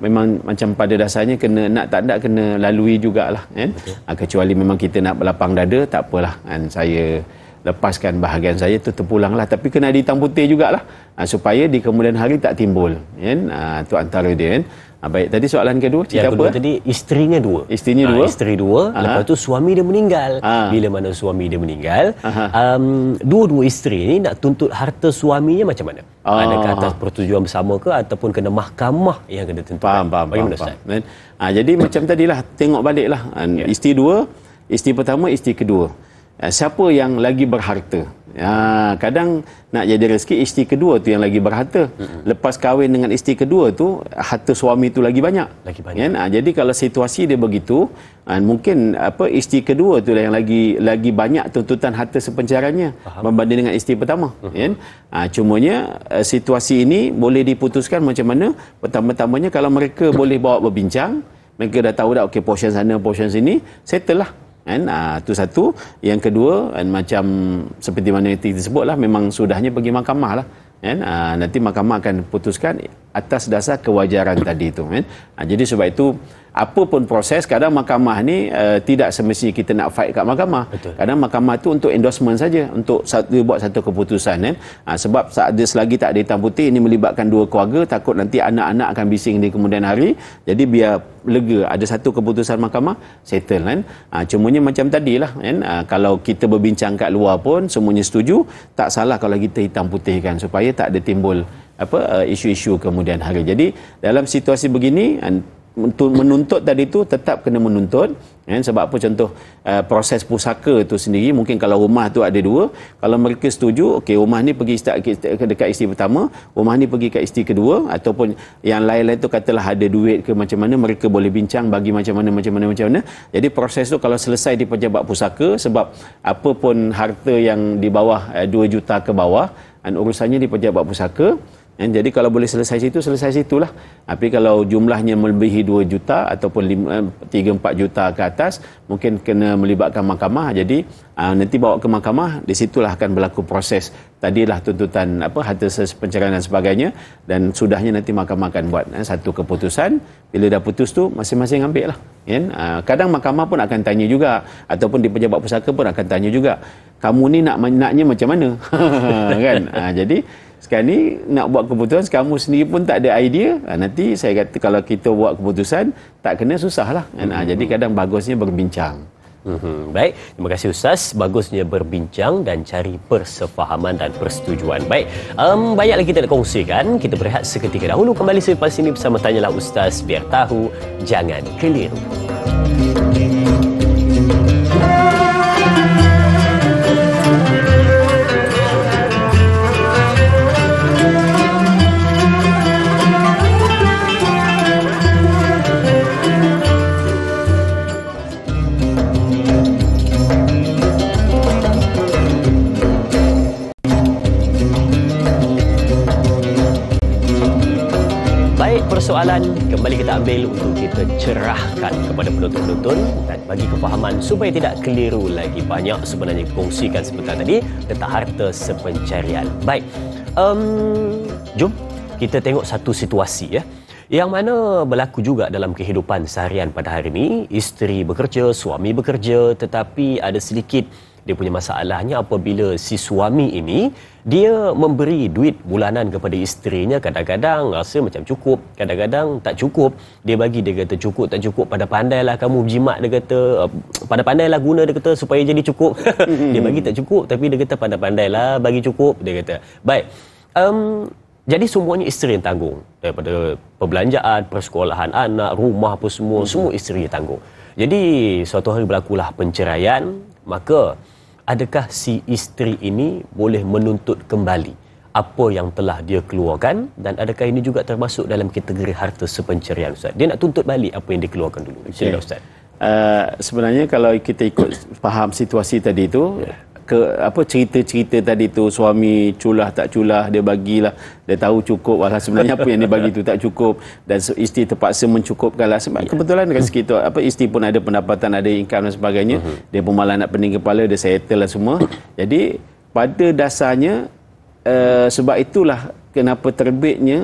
memang macam pada dasarnya kena nak tak nak kena lalui jugalah kan. Kecuali memang kita nak berlapang dada, tak apalah kan, saya lepaskan bahagian saya tu terpulanglah, tapi kena ada hitam putih jugalah supaya di kemudian hari tak timbul kan. Tu antara dia kan. Baik, tadi soalan kedua cerita yang kedua apa? Tadi isterinya dua. Isteri dua. Lepas tu suami dia meninggal. Bila mana suami dia meninggal, dua-dua isteri ni nak tuntut harta suaminya macam mana? Adakah atas persetujuan bersama ke ataupun kena mahkamah yang kena tentukan? Bagaimana Ustaz? Jadi macam tadilah, tengok baliklah. Isteri dua, isteri pertama, isteri kedua. Siapa yang lagi berharta? Kadang nak jadi rezeki isteri kedua tu yang lagi berharta. Lepas kahwin dengan isteri kedua tu, harta suami tu lagi banyak. Kan? Jadi kalau situasi dia begitu, mungkin isteri kedua tu yang lagi banyak tuntutan harta sepencariannya berbanding dengan isteri pertama. Kan? Cumanya situasi ini boleh diputuskan macam mana. Pertama-tamanya kalau mereka boleh bawa berbincang, mereka dah tahu dah okey, portion sana, portion sini, settle lah. Kan? Itu satu. Yang kedua, macam seperti mana kita sebutlah, memang sudahnya pergi mahkamah lah. Kan? Nanti mahkamah akan putuskan atas dasar kewajaran tadi itu. Kan? Jadi sebab itu, apa pun proses, kadang mahkamah ni tidak semestinya kita nak fight kat mahkamah. Betul. Kadang mahkamah tu untuk endorsement saja, untuk buat satu keputusan kan. Sebab selagi tak ada hitam putih, ini melibatkan dua keluarga, takut nanti anak-anak akan bising di kemudian hari. Jadi biar lega, ada satu keputusan mahkamah, settle kan. Cumanya macam tadilah kan, kalau kita berbincang kat luar pun semuanya setuju, tak salah kalau kita hitam putih kan, supaya tak ada timbul isu-isu kemudian hari. Jadi dalam situasi begini, menuntut tadi tu tetap kena menuntut, kan? Sebab apa, contoh proses pusaka tu sendiri, mungkin kalau rumah tu ada dua, kalau mereka setuju, okey, rumah ni pergi dekat isteri pertama, rumah ni pergi kat isteri kedua, ataupun yang lain-lain tu katalah ada duit ke macam mana, mereka boleh bincang bagi macam mana. Jadi proses tu kalau selesai di pejabat pusaka, sebab apa pun harta yang di bawah 2 juta ke bawah, dan urusannya di pejabat pusaka. Jadi kalau boleh selesai situlah. Tapi kalau jumlahnya melebihi 2 juta ataupun 3-4 juta ke atas, mungkin kena melibatkan mahkamah. Jadi nanti bawa ke mahkamah, di situlah akan berlaku proses tadilah tuntutan harta penceraian dan sebagainya, dan sudahnya nanti mahkamah akan buat satu keputusan. Bila dah putus tu, masing-masing ambil lah. Kadang mahkamah pun akan tanya juga, ataupun di pejabat pusaka pun akan tanya juga, kamu ni naknya macam mana? Kan? Jadi sekarang ni nak buat keputusan, kamu sendiri pun tak ada idea, nanti saya kata kalau kita buat keputusan tak kena, susah lah. Jadi kadang bagusnya berbincang. Baik, terima kasih Ustaz. Bagusnya berbincang dan cari persefahaman dan persetujuan. Baik, banyak lagi kita nak kongsikan. Kita berehat seketika dahulu. Kembali selepas ini bersama Tanyalah Ustaz, biar tahu jangan keliru. Persoalan kembali kita ambil untuk kita cerahkan kepada penonton-penonton dan bagi kefahaman supaya tidak keliru lagi. Banyak sebenarnya kongsikan sebentar tadi tentang harta sepencarian. Baik, jom kita tengok satu situasi yang mana berlaku juga dalam kehidupan seharian pada hari ini. Isteri bekerja, suami bekerja, tetapi ada sedikit dia punya masalahnya apabila si suami ini dia memberi duit bulanan kepada isterinya, kadang-kadang rasa macam cukup, kadang-kadang tak cukup. Dia bagi, dia kata cukup tak cukup, pandai-pandailah kamu berjimat, dia kata pandai-pandailah guna, dia kata supaya jadi cukup. Dia bagi tak cukup tapi dia kata pandai-pandailah bagi cukup, dia kata. Baik, jadi semuanya isteri yang tanggung, daripada perbelanjaan, persekolahan anak, rumah apa semua isteri yang tanggung. Jadi suatu hari berlakulah penceraian, maka adakah si isteri ini boleh menuntut kembali apa yang telah dia keluarkan, dan adakah ini juga termasuk dalam kategori harta sepencerian, Ustaz? Dia nak tuntut balik apa yang dikeluarkan dulu. Silakan Ustaz. Sebenarnya kalau kita ikut faham situasi tadi tu, cerita-cerita tadi tu, suami culah tak culah, dia bagilah, dia tahu cukup, walau sebenarnya apa yang dia bagi tu tak cukup, dan isteri terpaksa mencukupkanlah sebab kebetulan rezeki tu, isteri pun ada pendapatan, ada income dan sebagainya, dia pun malah nak pening kepala, dia settle lah semua. Jadi pada dasarnya sebab itulah kenapa terbitnya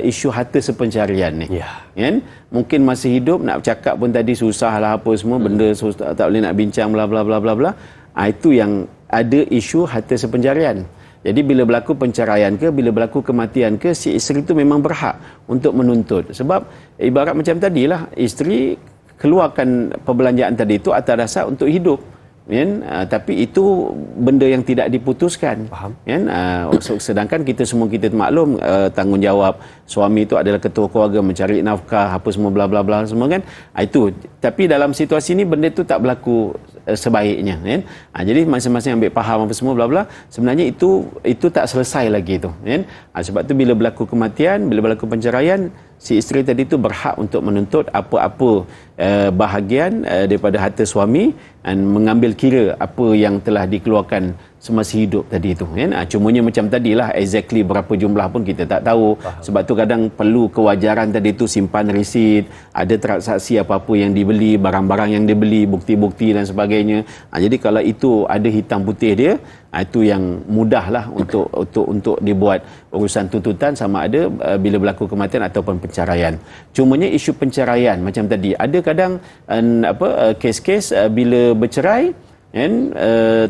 isu harta sepencarian ni. Kan? Mungkin masih hidup nak cakap pun tadi susah lah apa semua, benda susah, tak boleh nak bincang bla bla bla bla bla. Itu yang ada isu harta sepencarian. Jadi bila berlaku penceraian ke, bila berlaku kematian ke, si isteri itu memang berhak untuk menuntut. Sebab ibarat macam tadilah, isteri keluarkan perbelanjaan tadi itu atas dasar untuk hidup. Tapi itu benda yang tidak diputuskan. Faham? Sedangkan kita semua kita maklum, tanggungjawab suami itu adalah ketua keluarga, mencari nafkah apa semua bla bla bla semua kan. Itu. Tapi dalam situasi ini benda itu tak berlaku sebaiknya, kan? Jadi masing-masing ambil faham apa semua bla bla. Sebenarnya itu tak selesai lagi tu, kan? Sebab tu bila berlaku kematian, bila berlaku penceraian, si isteri tadi tu berhak untuk menuntut apa-apa bahagian daripada harta suami, dan mengambil kira apa yang telah dikeluarkan semasa hidup tadi itu, kan? Cumanya macam tadilah, exactly berapa jumlah pun kita tak tahu. Sebab tu kadang perlu kewajaran tadi tu, simpan resit, ada transaksi apa-apa yang dibeli, barang-barang yang dibeli, bukti-bukti dan sebagainya. Jadi kalau itu ada hitam putih dia, itu yang mudahlah untuk dibuat urusan tuntutan, sama ada bila berlaku kematian ataupun penceraian. Cumanya isu penceraian macam tadi, ada kadang kes-kes bila bercerai,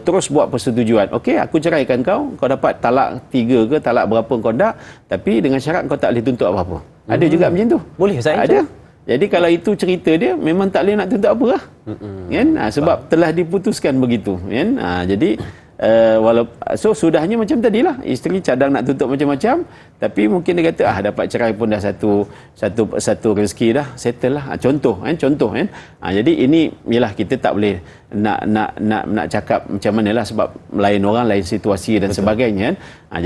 terus buat persetujuan. Okey, aku ceraikan kau dapat talak 3 ke talak berapa kau dak, tapi dengan syarat kau tak boleh tuntut apa-apa. Ada juga macam tu. Boleh saya? Ada. Jadi kalau itu cerita dia, memang tak boleh nak tuntut apa lah. Kan? Sebab telah diputuskan begitu, kan? Jadi so sudahnya macam tadilah, isteri cadang nak tuntut macam-macam, tapi mungkin dia kata dapat cerai pun dah satu rezeki dah, settle lah. Contoh kan. Jadi ini ialah kita tak boleh nak cakap macam manalah, sebab lain orang, lain situasi dan sebagainya kan.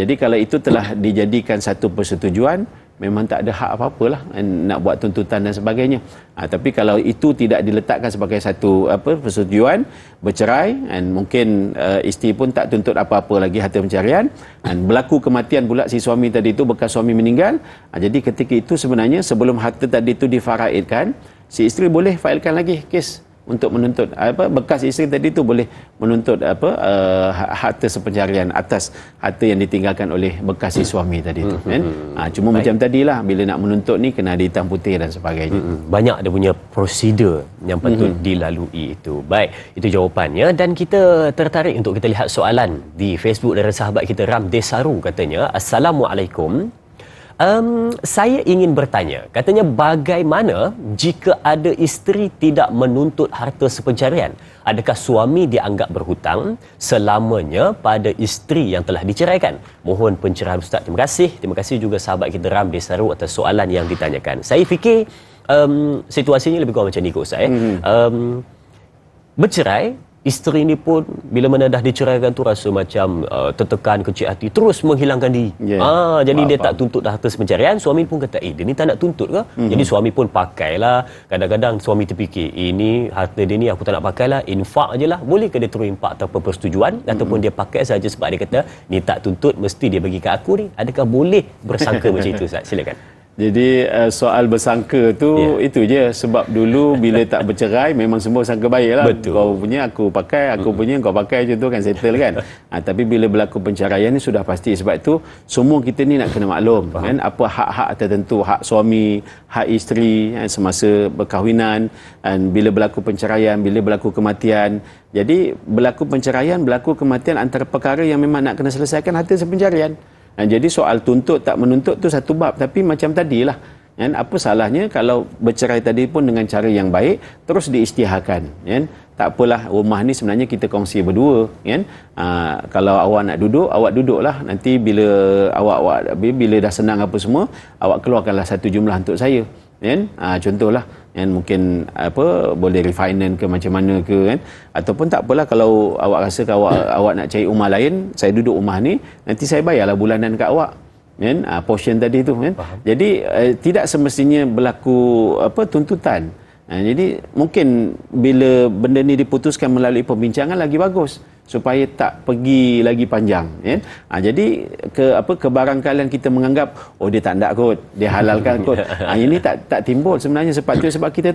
Jadi kalau itu telah dijadikan satu persetujuan, memang tak ada hak apa-apalah nak buat tuntutan dan sebagainya. Tapi kalau itu tidak diletakkan sebagai satu persetujuan, bercerai, dan mungkin isteri pun tak tuntut apa-apa lagi harta pencarian, dan berlaku kematian pula si suami tadi itu, bekas suami meninggal. Jadi ketika itu sebenarnya sebelum harta tadi itu difaraidkan, si isteri boleh failkan lagi kes untuk menuntut bekas isteri tadi itu boleh menuntut harta sepencarian atas harta yang ditinggalkan oleh bekas si suami tadi itu kan. Cuma macam tadilah, bila nak menuntut ni kena ada hitam putih dan sebagainya. Banyak dia punya prosedur yang patut dilalui itu. Baik, itu jawapannya, dan kita tertarik untuk kita lihat soalan di Facebook dari sahabat kita Ram Desaru. Katanya, Assalamualaikum. Saya ingin bertanya, katanya bagaimana jika ada isteri tidak menuntut harta sepencarian? Adakah suami dianggap berhutang selamanya pada isteri yang telah diceraikan? Mohon pencerahan Ustaz. Terima kasih. Terima kasih juga sahabat kita Ram Desaru atas soalan yang ditanyakan. Saya fikir situasinya lebih kurang macam ni Ustaz. Bercerai, isteri ni pun bila mana dah diceraikan tu rasa macam tertekan, kecil hati, terus menghilangkan diri. Jadi dia tak tuntut dah harta sepencarian. Suami pun kata, dia ni tak nak tuntut ke? Jadi suami pun pakailah. Kadang-kadang suami terfikir, ini harta dia ni aku tak nak pakailah, infak je lah. Boleh ke dia terus infak tanpa persetujuan? Ataupun dia pakai saja sebab dia kata, ni tak tuntut, mesti dia bagi kat aku ni. Adakah boleh bersangka macam itu Ustaz? Silakan. Jadi soal bersangka tu itu je, sebab dulu bila tak bercerai memang semua sangka baik lah. Kau punya aku pakai, aku punya kau pakai, je tu kan settle kan. Tapi bila berlaku penceraian ni sudah pasti. Sebab itu semua kita ni nak kena maklum kan, apa hak-hak tertentu, hak suami, hak isteri semasa berkahwinan, dan bila berlaku penceraian, bila berlaku kematian. Jadi berlaku penceraian, berlaku kematian, antara perkara yang memang nak kena selesaikan harta sepencarian. Jadi soal tuntut tak menuntut tu satu bab, tapi macam tadilah kan, apa salahnya kalau bercerai tadi pun dengan cara yang baik, terus diisytiharkan kan. Tak apalah, rumah ni sebenarnya kita kongsi berdua kan. Kalau awak nak duduk, awak duduklah. Nanti bila bila dah senang apa semua, awak keluarkanlah satu jumlah untuk saya kan. Contohlah kan, mungkin boleh refinance ke macam mana ke kan, ataupun tak apalah kalau awak rasa awak nak cari rumah lain, saya duduk rumah ni, nanti saya bayarlah bulanan kat awak kan, portion tadi tu kan. Jadi tidak semestinya berlaku tuntutan. Jadi mungkin bila benda ni diputuskan melalui perbincangan lagi bagus, supaya tak pergi lagi panjang kan. Jadi kebarangkalian kita menganggap dia tak nak kot, dia halalkan kot. Ini tak timbul sebenarnya sepatutnya, sebab kita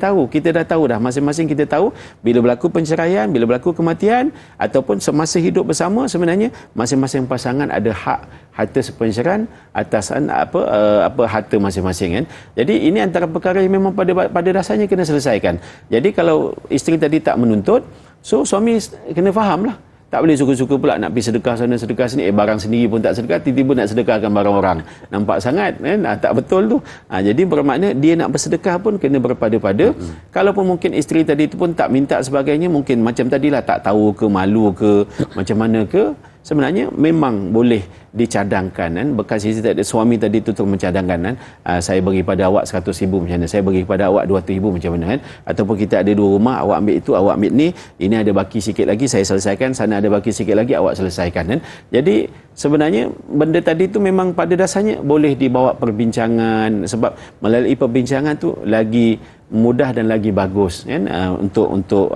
dah tahu dah, masing-masing kita tahu bila berlaku penceraian, bila berlaku kematian, ataupun semasa hidup bersama, sebenarnya masing-masing pasangan ada hak harta sepencarian atas harta masing-masing kan. Jadi ini antara perkara yang memang pada dasarnya kena selesaikan. Jadi kalau isteri tadi tak menuntut, so suami kena fahamlah. Tak boleh suka-suka pula nak pergi sedekah sana, sedekah sini. Barang sendiri pun tak sedekah, tiba-tiba nak sedekahkan barang orang. Nampak sangat kan? Tak betul tu. Jadi bermakna dia nak bersedekah pun kena berpada-pada. Kalaupun mungkin isteri tadi tu pun tak minta sebagainya, mungkin macam tadilah, tak tahu ke, malu ke, macam mana ke, sebenarnya memang boleh dicadangkan kan. Bekas isteri tadi, suami tadi tu mencadangkan kan, saya bagi pada awak 100,000 macam mana, saya bagi pada awak 200,000 macam mana kan. Ataupun kita ada 2 rumah, awak ambil itu, awak ambil ni, ini ada baki sikit lagi saya selesaikan, sana ada baki sikit lagi awak selesaikan kan. Jadi sebenarnya benda tadi tu memang pada dasarnya boleh dibawa perbincangan, sebab melalui perbincangan tu lagi mudah dan lagi bagus kan, untuk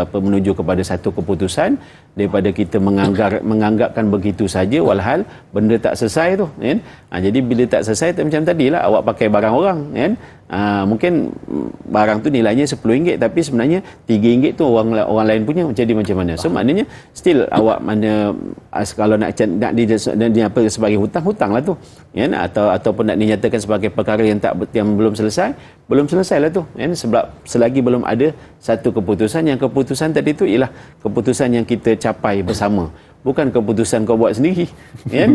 menuju kepada satu keputusan, daripada kita menganggapkan begitu saja walhal benda tak selesai tu kan. Jadi bila tak selesai macam tadilah, awak pakai barang orang kan, mungkin barang tu nilainya RM10 tapi sebenarnya RM3 tu orang lain punya, jadi macam mana. So maknanya still awak mana, kalau nak sebagai hutanglah tu kan, ataupun nak dinyatakan sebagai perkara yang belum selesai lah tu kan, sebab selagi belum ada satu keputusan. Yang keputusan tadi tu ialah keputusan yang kita capai bersama, bukan keputusan kau buat sendiri, kan?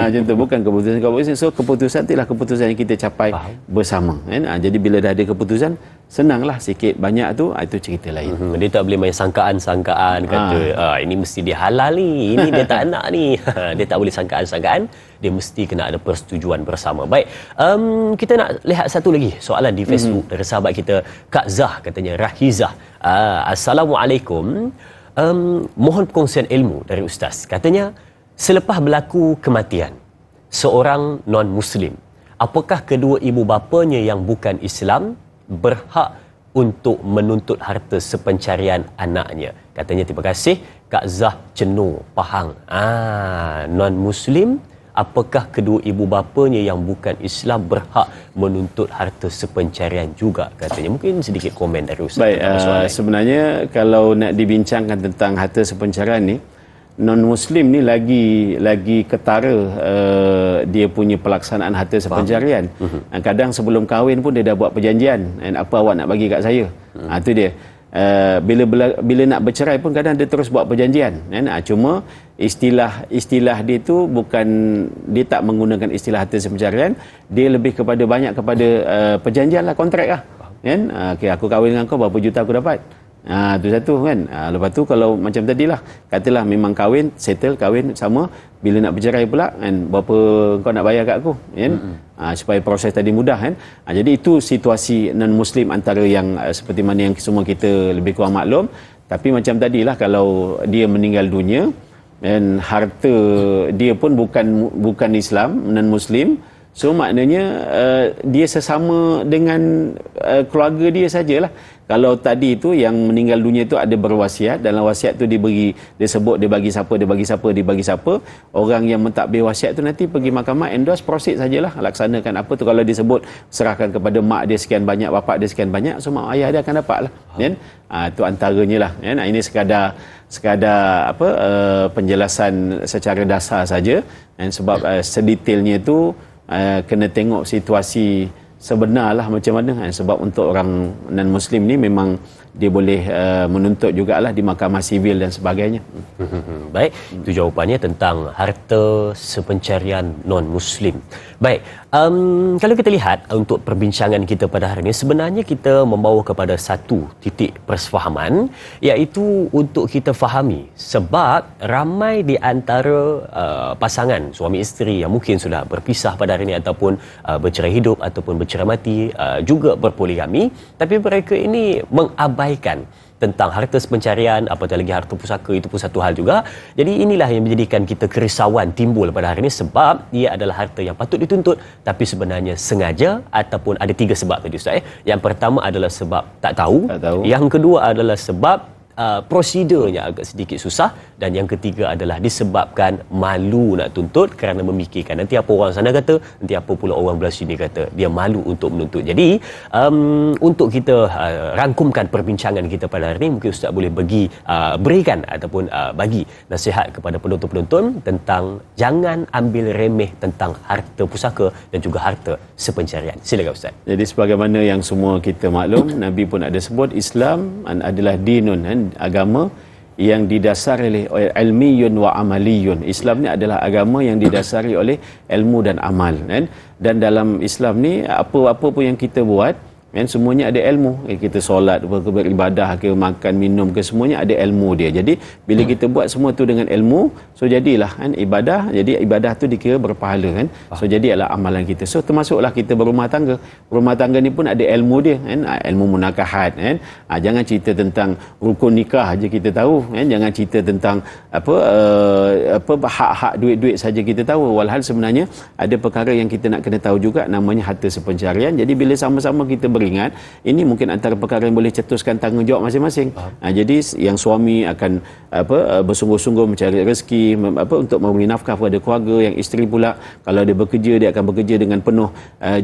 Macam tu, bukan keputusan kau buat sendiri. So keputusan itulah keputusan yang kita capai bersama, kan? Jadi bila dah ada keputusan, senanglah sikit banyak tu, itu cerita lain. Dia tak boleh main sangkaan-sangkaan kata ini mesti dia halal ni, ini dia tak nak ni. Dia tak boleh sangkaan-sangkaan, dia mesti kena ada persetujuan bersama. Baik, kita nak lihat satu lagi soalan di Facebook dari sahabat kita Kak Zah, katanya Rahizah. Assalamualaikum. Mohon perkongsian ilmu dari Ustaz. Katanya, selepas berlaku kematian seorang non-Muslim, apakah kedua ibu bapanya yang bukan Islam berhak untuk menuntut harta sepencarian anaknya? Katanya, terima kasih Kak Zah Cenur Pahang. Non-Muslim, apakah kedua ibu bapanya yang bukan Islam berhak menuntut harta sepencarian juga? Katanya, mungkin sedikit komen dari Ustaz. Baik, sebenarnya kalau nak dibincangkan tentang harta sepencarian ni, non-Muslim ni lagi ketara dia punya pelaksanaan harta sepencarian. Kadang sebelum kahwin pun dia dah buat perjanjian, apa awak nak bagi kat saya. Itu dia. Bila nak bercerai pun kadang dia terus buat perjanjian, kan? Cuma istilah dia tu bukan, dia tak menggunakan istilah harta sepencarian, dia lebih kepada banyak kepada perjanjian lah, kontrak lah, kan? Okay, aku kahwin dengan kau, berapa juta aku dapat. Tu satu, kan? Lepas tu kalau macam tadilah, katalah memang kahwin, settle kahwin sama, bila nak bercerai pula, kan, berapa kau nak bayar kat aku, kan? Supaya proses tadi mudah, kan? Jadi itu situasi non-Muslim antara yang seperti mana yang semua kita lebih kurang maklum. Tapi macam tadilah, kalau dia meninggal dunia dan harta dia pun bukan Islam, non-Muslim, so maknanya dia sesama dengan keluarga dia sajalah. Kalau tadi tu yang meninggal dunia tu ada berwasiat, dalam wasiat tu dia sebut dia bagi siapa, orang yang mentadbir wasiat tu nanti pergi mahkamah, endorse, proceed sajalah, laksanakan apa tu. Kalau disebut serahkan kepada mak dia sekian banyak, bapak dia sekian banyak, so mak ayah dia akan dapat lah, kan? Itu antaranya lah, kan? Ini sekadar penjelasan secara dasar saja, dan sebab sedetailnya tu kena tengok situasi sebenarlah macam mana, sebab untuk orang non-Muslim ni memang dia boleh menuntut jugalah di mahkamah sivil dan sebagainya. Baik, itu jawapannya tentang harta sepencarian non-Muslim. Baik, kalau kita lihat untuk perbincangan kita pada hari ini, sebenarnya kita membawa kepada satu titik persefahaman, iaitu untuk kita fahami sebab ramai di antara pasangan suami isteri yang mungkin sudah berpisah pada hari ini, ataupun bercerai hidup ataupun bercerai mati, juga berpoligami, tapi mereka ini mengabaikan tentang harta sepencarian, apatah lagi harta pusaka. Itu pun satu hal juga. Jadi inilah yang menjadikan kita kerisauan timbul pada hari ini, sebab ia adalah harta yang patut dituntut tapi sebenarnya sengaja, ataupun ada 3 sebab tadi Ustaz. Yang pertama adalah sebab tak tahu. Yang kedua adalah sebab prosedurnya agak sedikit susah, dan yang ketiga adalah disebabkan malu nak tuntut kerana memikirkan nanti apa orang sana kata, nanti apa pula orang belah sini kata. Dia malu untuk menuntut. Jadi untuk kita rangkumkan perbincangan kita pada hari ini, mungkin Ustaz boleh berikan ataupun bagi nasihat kepada penonton-penonton tentang jangan ambil remeh tentang harta pusaka dan juga harta sepencarian. Silakan Ustaz. Jadi sebagaimana yang semua kita maklum, Nabi pun ada sebut Islam adalah dinun, agama yang didasari oleh ilmiyun wa amaliyun. Islam ni adalah agama yang didasari oleh ilmu dan amal, kan? Dan dalam Islam ni apa-apa pun yang kita buat, kan, semuanya ada ilmu. Kita solat, beribadah ke, makan, minum ke, semuanya ada ilmu dia. Jadi bila kita buat semua tu dengan ilmu, so jadilah, kan, ibadah. Jadi ibadah tu dikira berpahala, kan? So jadi adalah amalan kita. So termasuklah kita berumah tangga. Berumah tangga ni pun ada ilmu dia, kan? Ilmu munakahat, kan? Jangan cerita tentang rukun nikah aja kita tahu, kan? Jangan cerita tentang hak-hak duit-duit saja kita tahu. Walhal sebenarnya ada perkara yang kita nak kena tahu juga, namanya harta sepencarian. Jadi bila sama-sama kita beringat, ini mungkin antara perkara yang boleh cetuskan tanggungjawab masing-masing. Jadi yang suami akan bersungguh-sungguh mencari rezeki untuk memberi nafkah kepada keluarga, yang isteri pula kalau dia bekerja, dia akan bekerja dengan penuh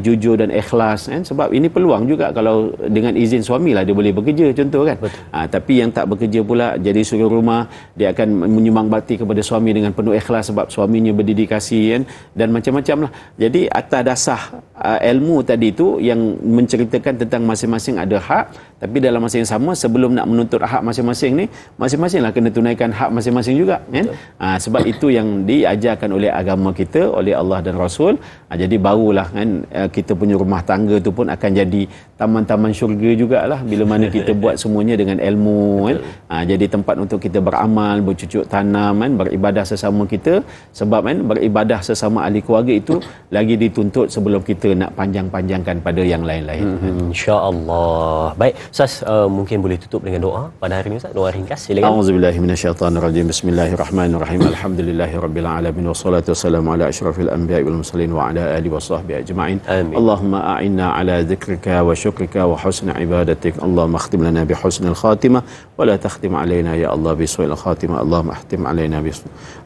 jujur dan ikhlas, kan? Sebab ini peluang juga, kalau dengan izin suami lah dia boleh bekerja, contoh, kan? Tapi yang tak bekerja pula jadi suri rumah, dia akan menyumbang bakti kepada suami dengan penuh ikhlas sebab suaminya berdedikasi, kan? Dan macam-macam lah. Jadi atas dasar ilmu tadi tu yang menceritakan tentang masing-masing ada hak, Tapi dalam masa yang sama, sebelum nak menuntut hak masing-masing ni, masing-masinglah kena tunaikan hak masing-masing juga, kan? Sebab itu yang diajarkan oleh agama kita, oleh Allah dan Rasul. Jadi barulah, kan, kita punya rumah tangga tu pun akan jadi taman-taman syurga jugalah bila mana kita buat semuanya dengan ilmu, kan? Jadi tempat untuk kita beramal, bercucuk tanam, kan, beribadah sesama kita. Sebab, kan, beribadah sesama ahli keluarga itu lagi dituntut sebelum kita nak panjang-panjangkan pada yang lain-lain. InsyaAllah. Baik, Ustaz, mungkin boleh tutup dengan doa pada hari ini, Ustaz. Doa ringkas, silakan. A'udzubillahi minasyaitanirrajim. Bismillahirrahmanirrahim. Alhamdulillahirabbil alamin wassalatu wassalamu ala asyrafil anbiya'i wal mursalin wa ala alihi washabbihi ajma'in. Allahumma a'inna ala dzikrika wa syukrika wa husni ibadatik. Allahumma akhtim lana bi husnil khatimah wa la takhtim alaina ya Allah bi su'il khatimah. Allahumma akhtim alaina bi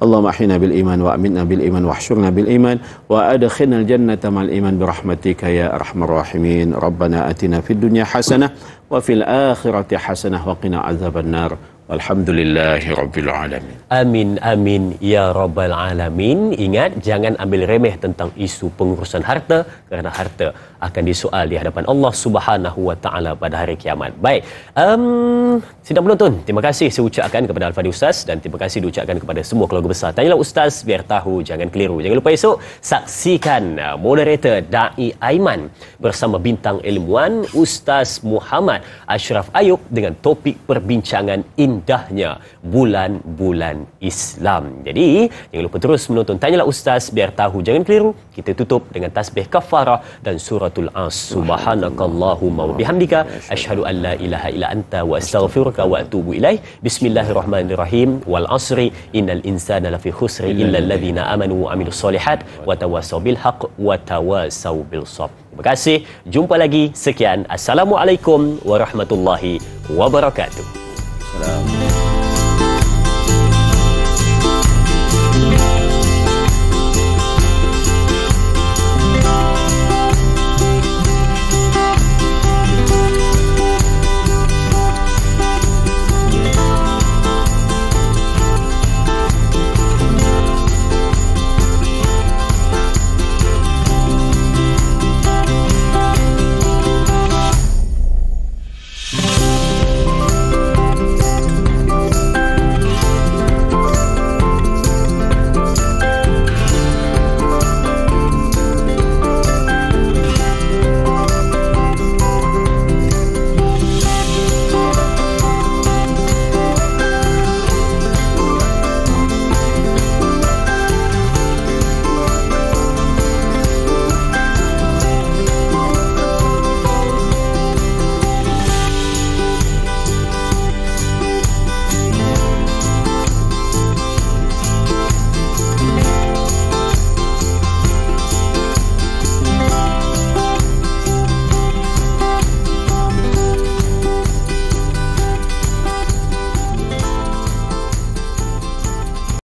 Allahumma ahyina bil iman wa aminna bil iman wa ahsyurna bil iman wa adkhilna al jannata ma'al iman bi rahmatika ya arhamar rahimin. Rabbana atina fid dunya hasanah wa fil akhirati hasanah wa qina azabannar. Alhamdulillahi rabbil alamin. Amin amin ya rabbal alamin. Ingat, jangan ambil remeh tentang isu pengurusan harta, kerana harta akan disoal di hadapan Allah Subhanahu wa taala pada hari kiamat. Baik, sidang penonton, terima kasih saya ucapkan kepada Al-Fadhil Ustaz, dan terima kasih diucapkan kepada semua keluarga besar Tanyalah Ustaz, biar tahu jangan keliru. Jangan lupa esok saksikan moderator Da'i Aiman bersama bintang ilmuwan Ustaz Muhammad Ashraf Ayub dengan topik perbincangan indahnya bulan-bulan Islam. Jadi jangan lupa terus menonton Tanyalah Ustaz, biar tahu jangan keliru. Kita tutup dengan tasbih kafarah dan suratul As. Subhanakallahumma wa bihamdika asyhadu an la ilaha illa anta wa astaghfiruka wa atubu ilaih. Bismillahirrahmanirrahim. Wal asri innal insana lafi khusri illa alladhina amanu wa amilus solihat wa tawassaw bil haqq wa tawassaw bil sabr. Terima kasih. Jumpa lagi. Sekian. Assalamualaikum warahmatullahi wabarakatuh. Salam.